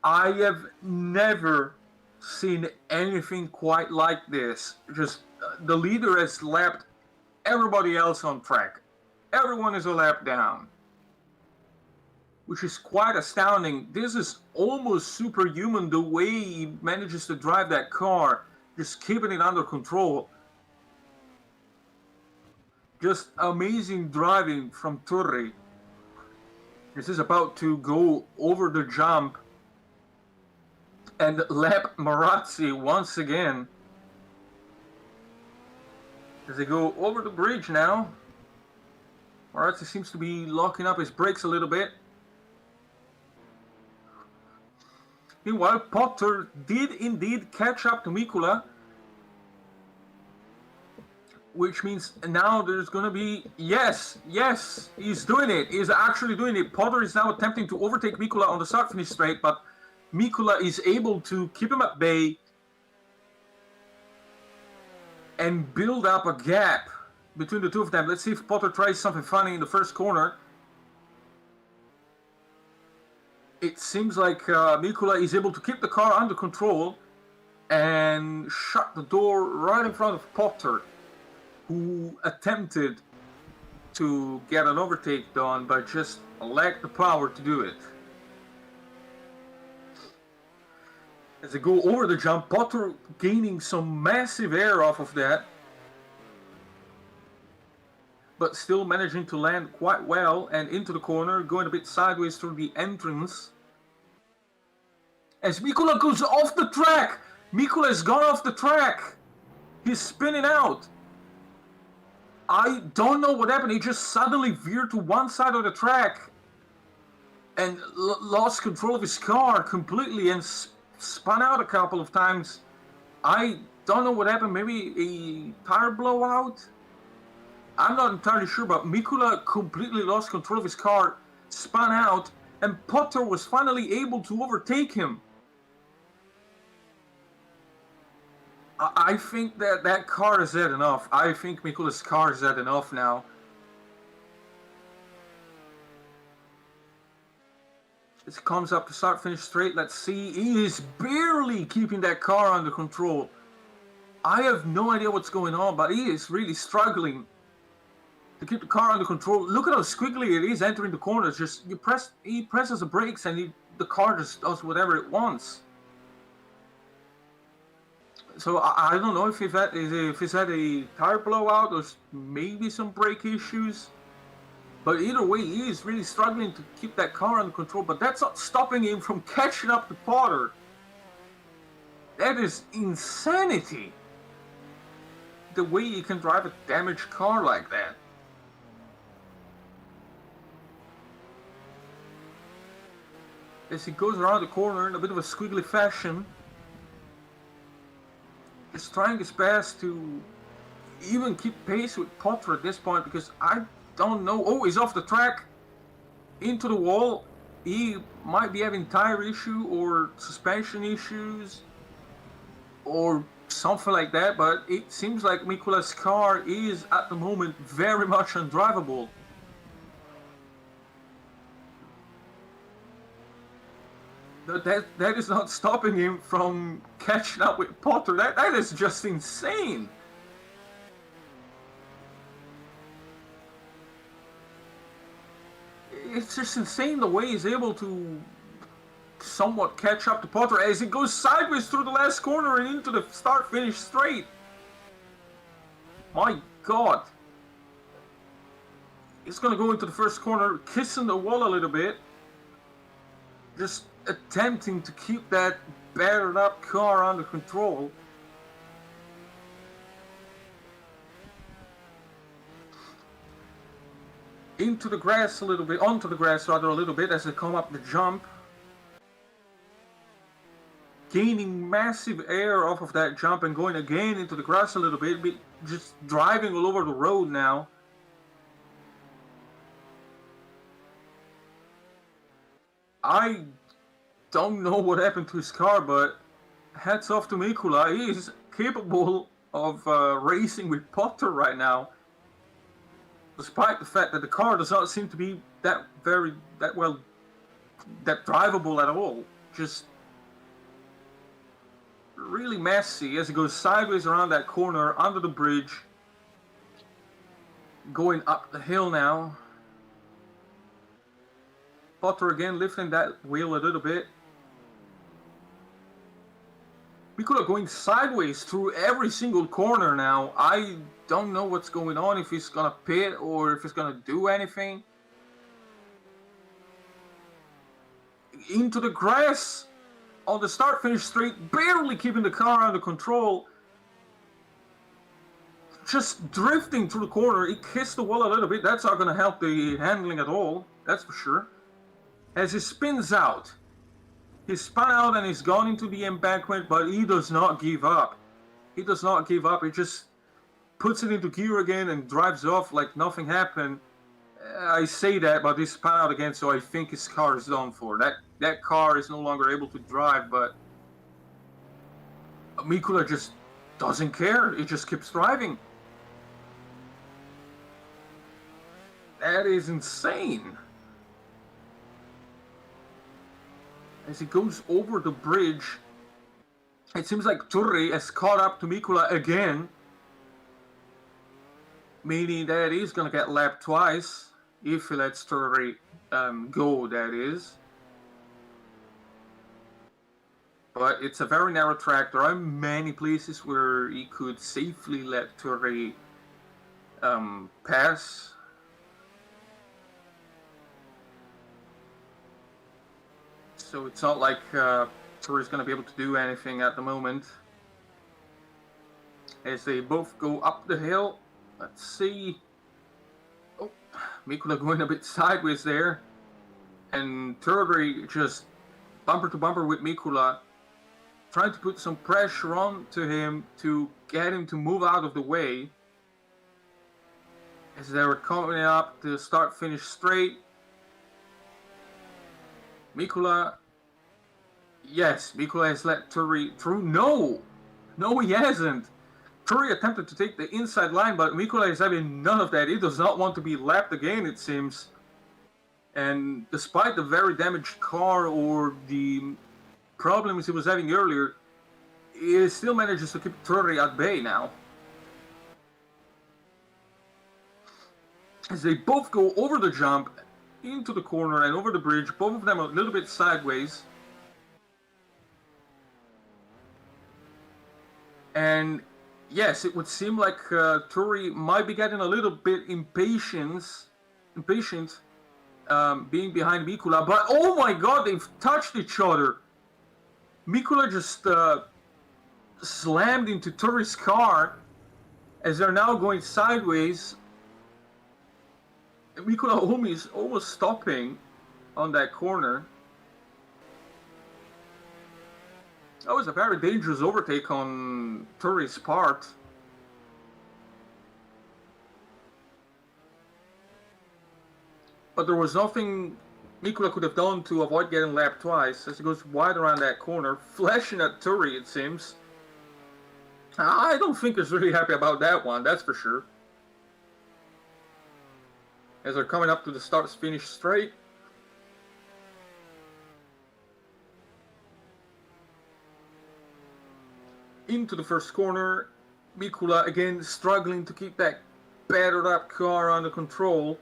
I have never seen anything quite like this. Just the leader has lapped everybody else on track. Everyone is a lap down, which is quite astounding. This is almost superhuman, the way he manages to drive that car, just keeping it under control. Just amazing driving from Turri. This is about to go over the jump and lap Marazzi once again. As they go over the bridge now, Marazzi seems to be locking up his brakes a little bit. Meanwhile, Potter did indeed catch up to Mikula, which means now there's going to be, yes, he's doing it. He's actually doing it. Potter is now attempting to overtake Mikula on the start-finish straight, but Mikula is able to keep him at bay and build up a gap between the two of them. Let's see if Potter tries something funny in the first corner. It seems like Mikula is able to keep the car under control and shut the door right in front of Potter, who attempted to get an overtake done but just lacked the power to do it. As they go over the jump, Potter gaining some massive air off of that, but still managing to land quite well and into the corner, going a bit sideways through the entrance. As Mikula goes off the track! Mikula has gone off the track! He's spinning out! I don't know what happened, he just suddenly veered to one side of the track and lost control of his car completely and spun out a couple of times. I don't know what happened, maybe a tire blowout? I'm not entirely sure, but Mikula completely lost control of his car, spun out, and Potter was finally able to overtake him. I think that car has had enough. I think Mikula's car has had enough now. This comes up to start finish straight. Let's see. He is barely keeping that car under control. I have no idea what's going on, but he is really struggling to keep the car under control. Look at how squiggly it is entering the corners. Just he presses the brakes and the car just does whatever it wants. So I don't know if he's had a tire blowout or maybe some brake issues. But either way, he is really struggling to keep that car under control. But that's not stopping him from catching up to Potter. That is insanity. The way he can drive a damaged car like that. As he goes around the corner in a bit of a squiggly fashion. He's trying his best to even keep pace with Potter at this point, because I don't know. Oh, he's off the track into the wall. he might be having tire issue or suspension issues or something like that, but it seems like Mikula's car is at the moment very much undrivable. That is not stopping him from catching up with Potter. That is just insane. It's just insane the way he's able to somewhat catch up to Potter as he goes sideways through the last corner and into the start-finish straight. My God. He's going to go into the first corner, kissing the wall a little bit. Just attempting to keep that battered up car under control. Into the grass a little bit, onto the grass rather a little bit as they come up the jump. Gaining massive air off of that jump and going again into the grass a little bit, just driving all over the road now. I don't know what happened to his car, but hats off to Mikula. He is capable of racing with Potter right now, despite the fact that the car does not seem to be that drivable at all. Just really messy as it goes sideways around that corner, under the bridge, going up the hill now. Potter again lifting that wheel a little bit. Mikula going sideways through every single corner now. I don't know what's going on, if he's gonna pit or if he's gonna do anything. Into the grass on the start-finish straight, barely keeping the car under control. Just drifting through the corner. He kissed the wall a little bit. That's not gonna help the handling at all, that's for sure. As he spins out. He spun out and he's gone into the embankment, but he does not give up. He does not give up. He just puts it into gear again and drives off like nothing happened. I say that, but he spun out again, so I think his car is done for. That car is no longer able to drive, but Mikula just doesn't care. He just keeps driving. That is insane. As he goes over the bridge, it seems like Turri has caught up to Mikula again, meaning that he's going to get lapped twice, if he lets Turri go, that is. But it's a very narrow track. There are many places where he could safely let Turri pass. So it's not like Turri's going to be able to do anything at the moment. As they both go up the hill. Let's see. Oh, Mikula going a bit sideways there. And Turri just bumper to bumper with Mikula. Trying to put some pressure on to him to get him to move out of the way. As they were coming up to start-finish straight. Mikula. Yes, Mikula has let Turri through. No, he hasn't. Turri attempted to take the inside line, but Mikula is having none of that. He does not want to be lapped again, it seems. And despite the very damaged car or the problems he was having earlier, he still manages to keep Turri at bay now. As they both go over the jump, into the corner and over the bridge, both of them a little bit sideways. And yes, it would seem like Turri might be getting a little bit impatient being behind Mikula. But oh my God, they've touched each other. Mikula just slammed into Turri's car as they're now going sideways. Mikula is almost stopping on that corner. That was a very dangerous overtake on Turri's part. But there was nothing Mikula could have done to avoid getting lapped twice, as he goes wide around that corner, flashing at Turi, it seems. I don't think he's really happy about that one, that's for sure. As they're coming up to the start-finish straight. Into the first corner, Mikula again struggling to keep that battered up car under control.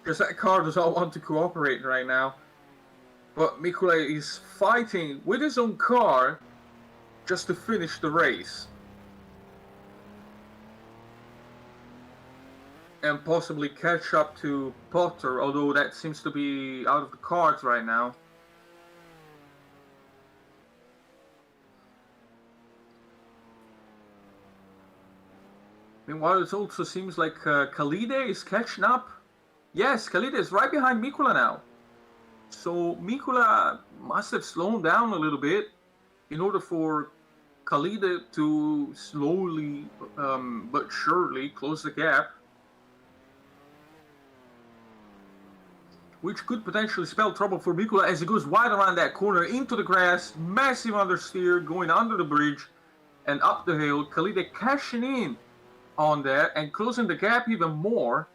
Because that car does not want to cooperate right now. But Mikula is fighting with his own car just to finish the race. And possibly catch up to Potter, although that seems to be out of the cards right now. Meanwhile, it also seems like Khalide is catching up. Yes, Khalide is right behind Mikula now. So Mikula must have slowed down a little bit in order for Khalide to slowly but surely close the gap. Which could potentially spell trouble for Mikula as he goes wide around that corner into the grass. Massive understeer going under the bridge and up the hill. Khalide cashing in on that and closing the gap even more.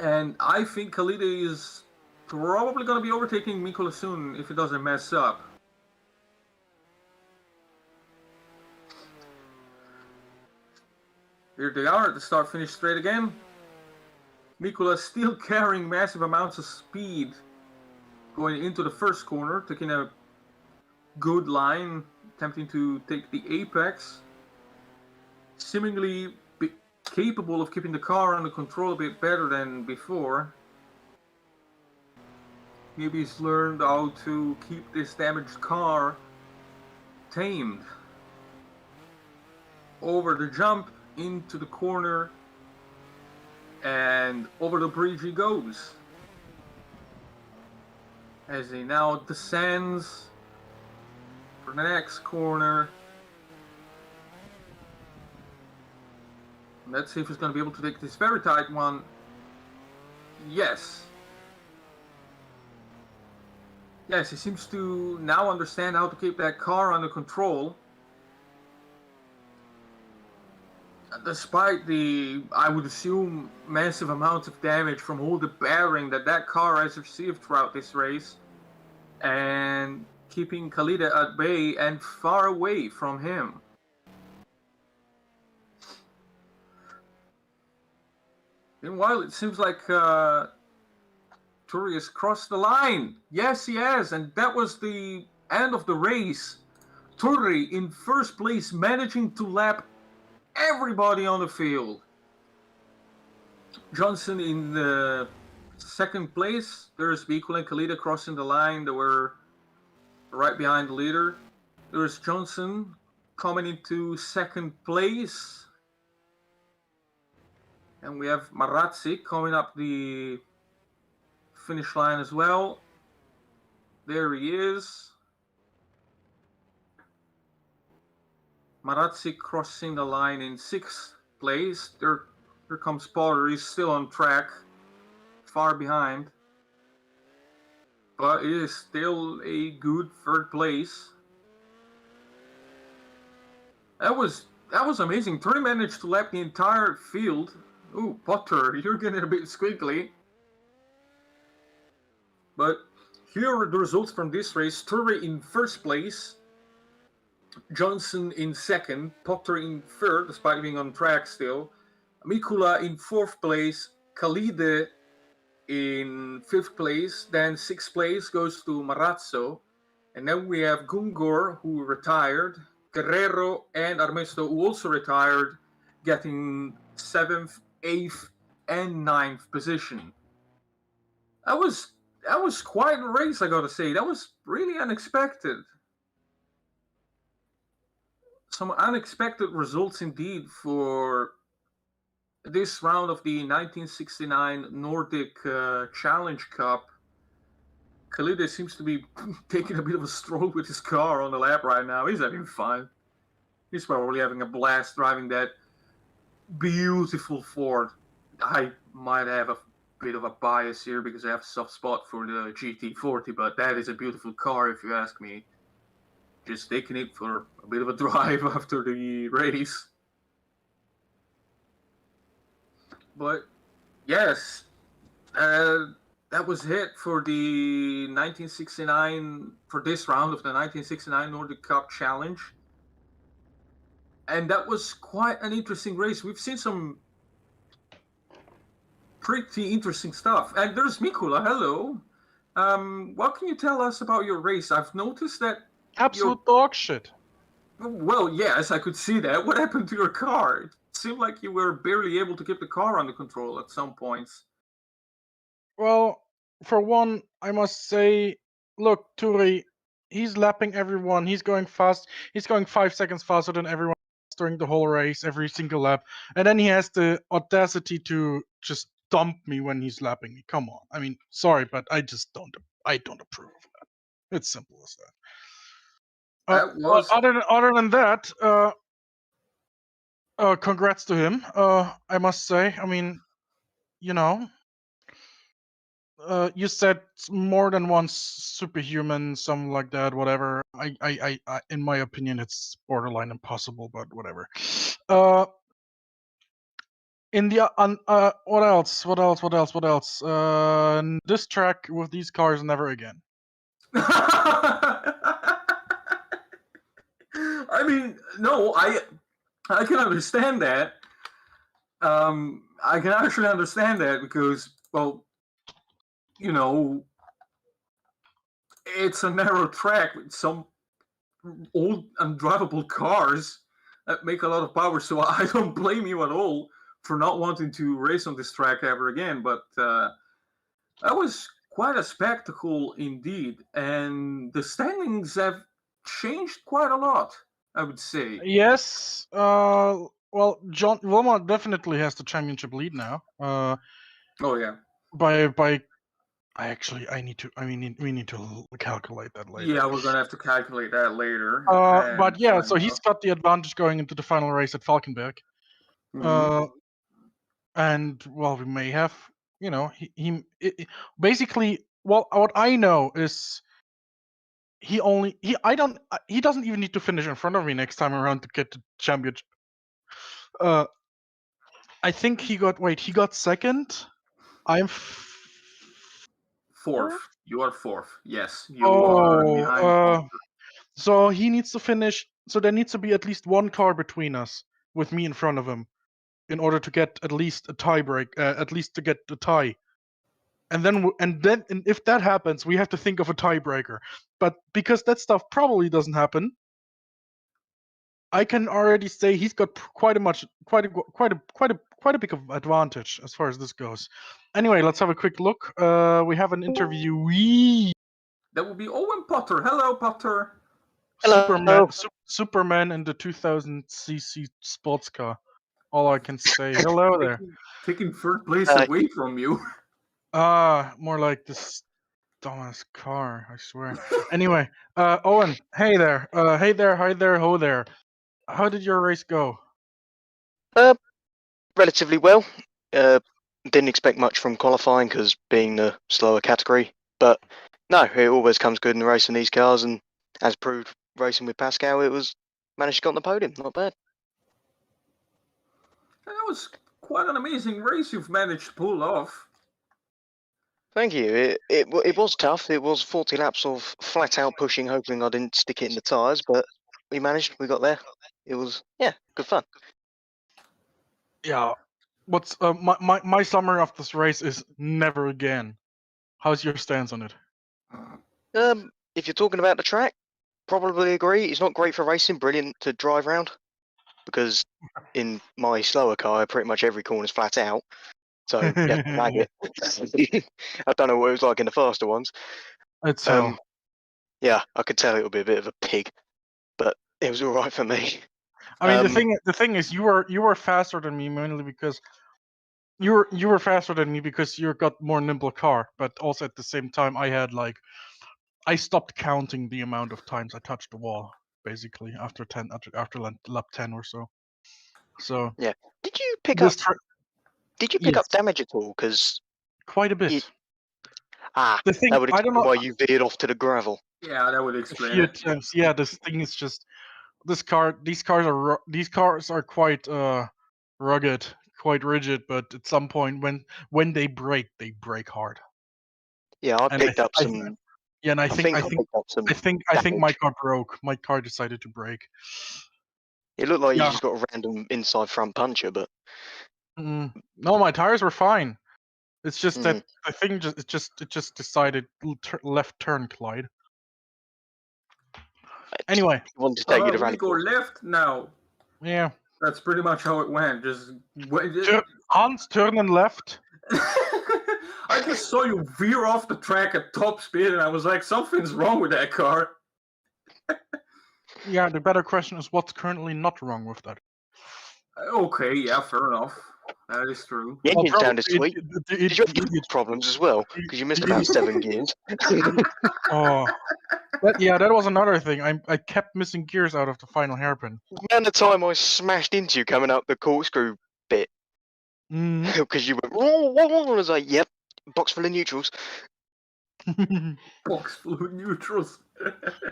And I think Khalide is probably going to be overtaking Mikula soon if he doesn't mess up. Here they are at the start-finish straight again. Mikula still carrying massive amounts of speed going into the first corner, taking a good line, attempting to take the apex. Seemingly capable of keeping the car under control a bit better than before. Maybe he's learned how to keep this damaged car tamed. Over the jump, into the corner, and over the bridge he goes. As he now descends for the next corner. Let's see if he's going to be able to take this very tight one. Yes. Yes, he seems to now understand how to keep that car under control. Despite the, I would assume, massive amounts of damage from all the battering that car has received throughout this race. And keeping Khalide at bay and far away from him. Meanwhile, it seems like Turi has crossed the line. Yes, he has, and that was the end of the race. Turi in first place, managing to lap everybody on the field. Johnson in the second place. There's Mikula and Khalide crossing the line. They were right behind the leader. There's Johnson coming into second place. And we have Marazzi coming up the finish line as well. There he is. Marazzi crossing the line in sixth place. Here comes Potter. He's still on track. Far behind. But it is still a good third place. That was amazing. Turi managed to lap the entire field. Ooh, Potter, you're getting a bit squiggly. But here are the results from this race. Turi in first place. Johnson in second. Potter in third, despite being on track still. Mikula in fourth place. Khalide in fifth place. Then sixth place goes to Marazzo. And then we have Gungor, who retired. Guerrero and Ahvenisto, who also retired, getting 7th, 8th, and 9th position. That was quite a race, I gotta say. That was really unexpected. Some unexpected results indeed for this round of the 1969 Nordic Challenge Cup. Khalide seems to be taking a bit of a stroll with his car on the lap right now. He's having fun. He's probably having a blast driving that beautiful Ford. I might have a bit of a bias here because I have a soft spot for the GT40, but that is a beautiful car if you ask me. Just taking it for a bit of a drive after the race. But yes, that was it for the 1969, for this round of the 1969 Nordic Cup Challenge. And that was quite an interesting race. We've seen some pretty interesting stuff. And there's Mikula, hello. What can you tell us about your race? I've noticed that Absolute dog shit. Well, yes, I could see that. What happened to your car? It seemed like you were barely able to keep the car under control at some points. Well, for one, I must say, look, Turi, he's lapping everyone. He's going fast. He's going 5 seconds faster than everyone during the whole race, every single lap. And then he has the audacity to just dump me when he's lapping me. Come on. I mean, sorry, but I don't approve of that. It's simple as that. That was Other than that, congrats to him. I must say. I mean, you know, you said more than once superhuman, something like that. Whatever. I, in my opinion, it's borderline impossible, but whatever. In the what else? What else? What else? What else? This track with these cars, never again. I mean, no, I can understand that. I can actually understand that because, well, you know, it's a narrow track with some old undrivable cars that make a lot of power. So I don't blame you at all for not wanting to race on this track ever again. But that was quite a spectacle indeed, and the standings have changed quite a lot, I would say. Yes. Well, John Wilmot definitely has the championship lead now. Oh yeah. By I need to. I mean, we need to calculate that later. Yeah, we're gonna have to calculate that later. But yeah, so he's got the advantage going into the final race at Falkenberg. And well, we may have, you know, basically. Well, what I know is he doesn't even need to finish in front of me next time around to get the championship. I think he got second. I'm fourth. You are fourth. Yes, you are behind. So he needs to finish. So there needs to be at least one car between us, with me in front of him, in order to get at least a tie break. At least to get the tie. And then if that happens, we have to think of a tiebreaker. But because that stuff probably doesn't happen, I can already say he's got quite a big of advantage as far as this goes. Anyway, let's have a quick look. We have an interviewee. That would be Owen Potter. Hello, Potter. Hello. Superman in the 2000cc sports car. All I can say. Hello there. Taking third place away from you. More like this dumbass car, I swear. Anyway, Owen, hey there. Hey there, hi there, ho there. How did your race go? Relatively well. Didn't expect much from qualifying because being the slower category, but no, it always comes good in racing these cars, and as proved racing with Pascal, it was managed to get on the podium. Not bad. That was quite an amazing race you've managed to pull off. Thank you. It was tough. It was 40 laps of flat out pushing, hoping I didn't stick it in the tyres, but we managed. We got there. It was good fun. Yeah. What's my summary of this race is never again. How's your stance on it? If you're talking about the track, probably agree. It's not great for racing. Brilliant to drive around, because in my slower car, pretty much every corner's flat out. So you have to drag it. I don't know what it was like in the faster ones. It's hell. Yeah, I could tell it would be a bit of a pig, but it was all right for me. I mean, the thing is, you were faster than me mainly because you were faster than me because you got more nimble car, but also at the same time, I stopped counting the amount of times I touched the wall basically after lap 10 or so. So Yeah. Did you pick up? this tra- Did you pick up yes. damage at all? Because quite a bit. the thing that would I don't explain know. why you veered off to the gravel. Yeah, that would A explain few it. times. Yeah, this thing is just these cars are quite rugged, quite rigid, but at some point when they break hard. Yeah, I And picked up some. Yeah, and I think picked up some. I think my car broke. My car decided to break. It looked like you Yeah. just got a random inside front puncher, but No, my tires were fine. It's just that Mhm. the thing just decided left turn Clyde. Anyway, I wanted to take you to We rally go course. left now. yeah. That's pretty much how it went. Hans turning left. I just saw you veer off the track at top speed, and I was like, something's wrong with that car. Yeah, the better question is what's currently not wrong with that. Okay, yeah, fair enough. That is true. The engine sounded sweet. Did Did you have gear problems as well? Because you missed about 7 gears. Oh, that was another thing. I kept missing gears out of the final hairpin. And the time I smashed into you coming up the corkscrew bit. Because you went, whoa, whoa, whoa, and I was like, yep, box full of neutrals. Box full of neutrals.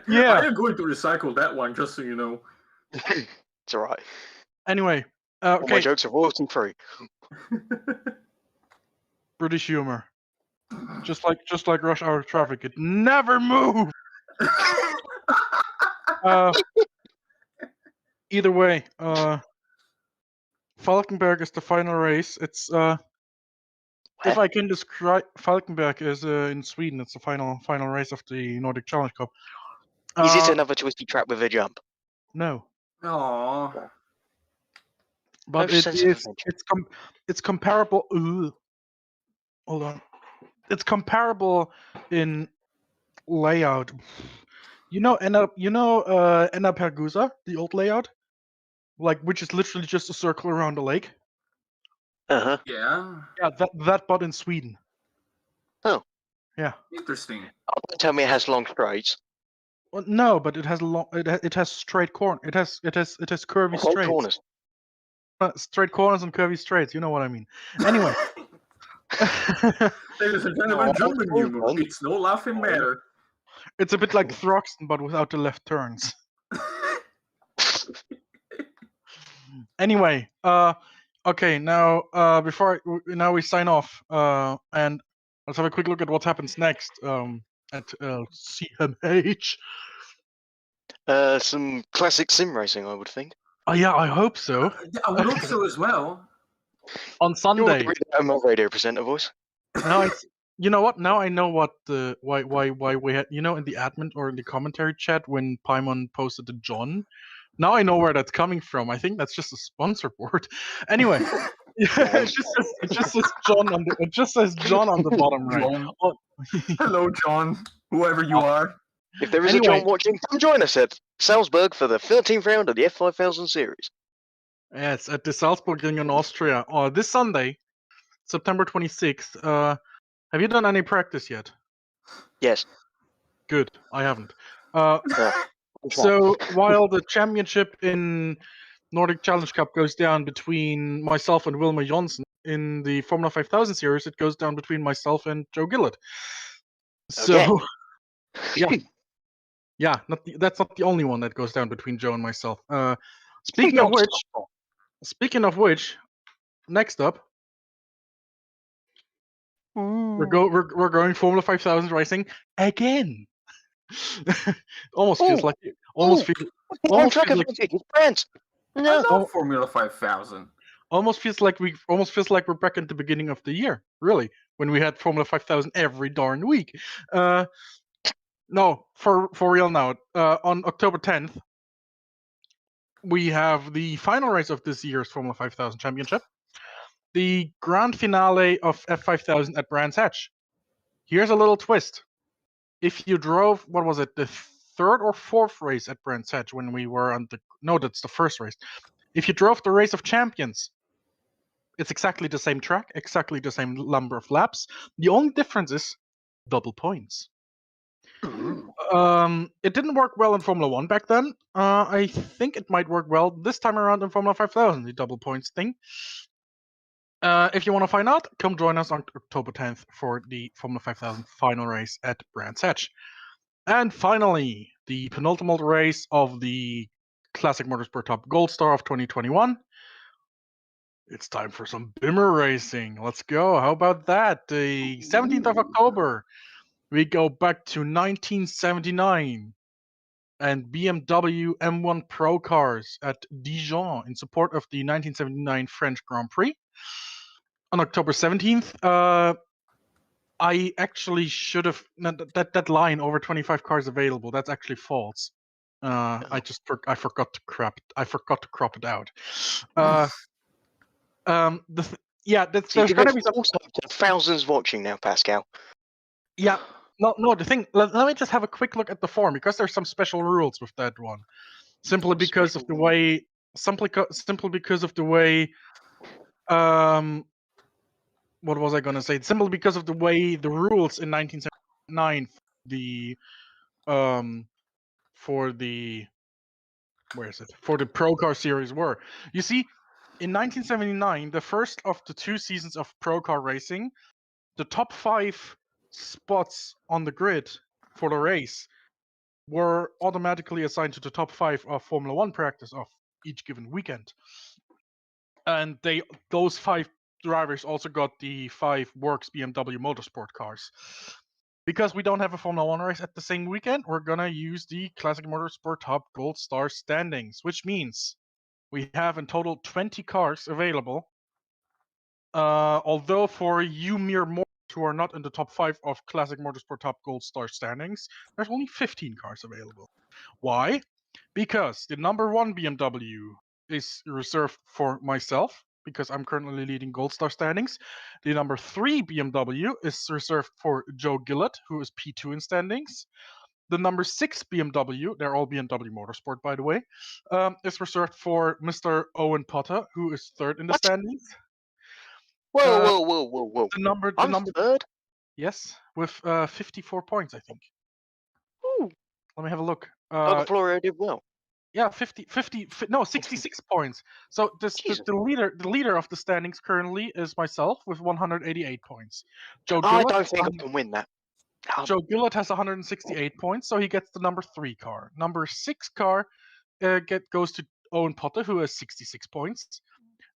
Yeah. I am going to recycle that one, just so you know. It's alright. Anyway, All my okay. jokes are royalty free. British humor. Just like rush hour traffic, it never moves. Either way, Falkenberg is the final race. It's if I can describe Falkenberg is in Sweden. It's the final race of the Nordic Challenge Cup. Is it another twisty track with a jump? No. Aww. But it's comparable. Hold on. It's comparable in layout. You know Enna Pergusa, the old layout, which is literally just a circle around the lake. Uh-huh. Yeah. Yeah, that but in Sweden. Oh. Yeah. Interesting. Oh, don't tell me it has long straights. Well, no, but it has it has straight corner. It has curvy straights. Corners. Straight corners and curvy straights. You know what I mean. Anyway. Ladies and gentlemen, German humor. It's no laughing matter. It's a bit like Throxton, but without the left turns. Anyway, okay, now now we sign off, and let's have a quick look at what happens next at CMH. Some classic sim racing, I would think. Oh yeah, I hope so. I would hope so as well. On Sunday. My radio presenter voice. Now it's, you know what? Now I know what why we had, in the admin or in the commentary chat when Paimon posted to John. Now I know where that's coming from. I think that's just a sponsor board. Anyway, it just says John on the bottom right. John. Hello, John. Whoever you are. If there is a John watching, come join us at Salzburg for the 13th round of the F5000 series. Yes, at the Salzburg Ring in Austria. This Sunday, September 26th. Have you done any practice yet? Yes. Good. I haven't. So while the championship in Nordic Challenge Cup goes down between myself and Wilmer Jonsson, in the Formula 5000 series, it goes down between myself and Joe Gillett. So, yeah, that's not the only one that goes down between Joe and myself. Speaking of which, next up, we're going Formula 5000 racing again. Almost feels like No, Formula 5000. Almost feels like we're back at the beginning of the year, really, when we had Formula 5000 every darn week. No, for real now. On October 10th, we have the final race of this year's Formula 5000 Championship, the grand finale of F5000 at Brands Hatch. Here's a little twist. If you drove, what was it, the third or fourth race at Brands Hatch when we were on no, that's the first race. If you drove the Race of Champions, it's exactly the same track, exactly the same number of laps. The only difference is double points. It didn't work well in Formula 1 back then. I think it might work well this time around in Formula 5000, the double points thing. If you want to find out, come join us on October 10th for the Formula 5000 final race at Brands Hatch. And finally, the penultimate race of the Classic Motorsport Top Gold Star of 2021. It's time for some Bimmer racing. Let's go. How about that? The 17th of October, we go back to 1979 and BMW M1 Pro cars at Dijon in support of the 1979 French Grand Prix. On October 17th, I actually should have that line over 25 cars available. That's actually false. I forgot to crop it out. There's gonna be some also thousands watching now, Pascal. Yeah, no. The thing. Let me just have a quick look at the form because there's some special rules with that one. Simply because of the way. Simply because of the way. What was I gonna say? Simply because of the way the rules in 1979 for the Pro Car series were. You see, in 1979, the first of the 2 seasons of Pro Car racing, the top 5 spots on the grid for the race were automatically assigned to the top 5 of Formula 1 practice of each given weekend. And those 5 drivers also got the 5 Works BMW Motorsport cars. Because we don't have a Formula 1 race at the same weekend, we're gonna use the Classic Motorsport Top Gold Star standings, which means we have in total 20 cars available. Although for you mere mortals who are not in the top 5 of Classic Motorsport Top Gold Star standings, there's only 15 cars available. Why? Because the number 1 BMW is reserved for myself, because I'm currently leading Gold Star standings. The number 3 BMW is reserved for Joe Gillett, who is P2 in standings. The number 6 BMW, they're all BMW Motorsport, by the way, is reserved for Mr. Owen Potter, who is 3rd in the standings. Whoa. The number I'm 3rd? Yes, with 54 points, I think. Ooh. Let me have a look. Florio did well. Yeah, 66 points. So the leader of the standings currently is myself with 188 points. I don't think I can win that. Joe Gillett has 168 points, so he gets the number 3 car. Number 6 car goes to Owen Potter, who has 66 points.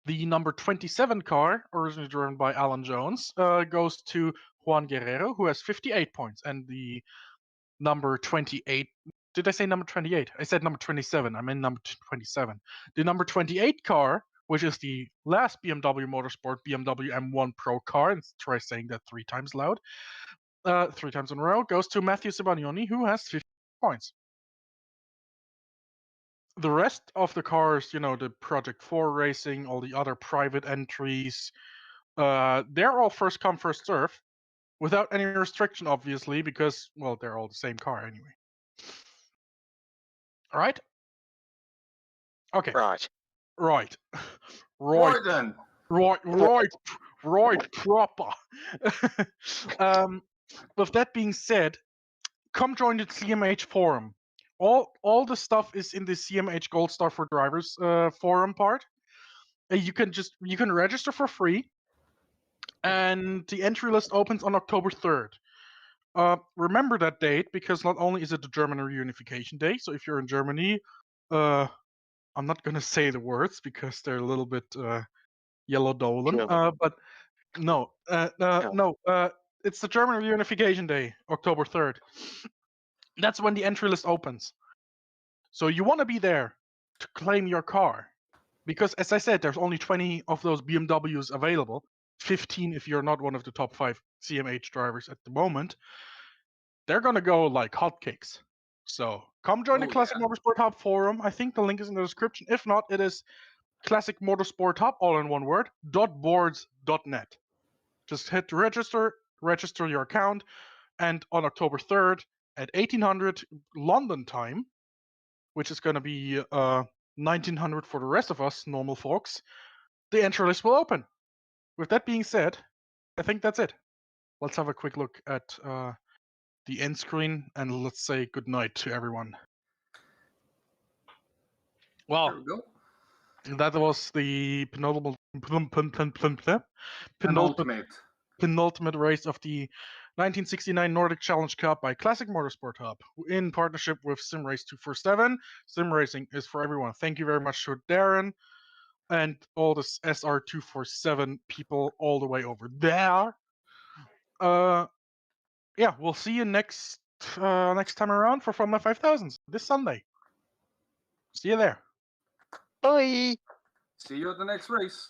The number 27 car, originally driven by Alan Jones, goes to Juan Guerrero, who has 58 points. And the number 28... Did I say number 28? I said number 27. I meant number 27. The number 28 car, which is the last BMW Motorsport BMW M1 Pro car, and try saying that 3 times loud, 3 times in a row, goes to Matthew Sibagnoni, who has 50 points. The rest of the cars, the Project 4 racing, all the other private entries, they're all first come, first serve, without any restriction, obviously, because, well, they're all the same car anyway. All right? Okay. Right. Then. Right, proper. With that being said, come join the CMH forum. All the stuff is in the CMH Gold Star for Drivers forum part. You can register for free, and the entry list opens on October 3rd. Remember that date, because not only is it the German Reunification Day, so if you're in Germany, I'm not gonna say the words because they're a little bit yellow dolan. But no, it's the German Reunification Day, October 3rd. That's when the entry list opens. So you want to be there to claim your car, because as I said, there's only 20 of those BMWs available. 15 if you're not one of the top 5 CMH drivers at the moment. They're gonna go like hotcakes. So come join the Classic Motorsport Hub forum. I think the link is in the description. If not, it is Classic Motorsport Hub, all in one word, .boards.net. Just hit register your account, and on October 3rd at 1800 London time, which is going to be 1900 for the rest of us normal folks, the entry list will open. With that being said, I think that's it. Let's have a quick look at end screen and let's say good night to everyone. There Well, we go. that was the penultimate race of the 1969 Nordic Challenge Cup by Classic Motorsport Hub in partnership with SimRace 247. Sim racing is for everyone. Thank you very much to Darren and all the SR247 people all the way over there. Yeah, we'll see you next time around for Formula 5000 this Sunday. See you there. Bye. See you at the next race.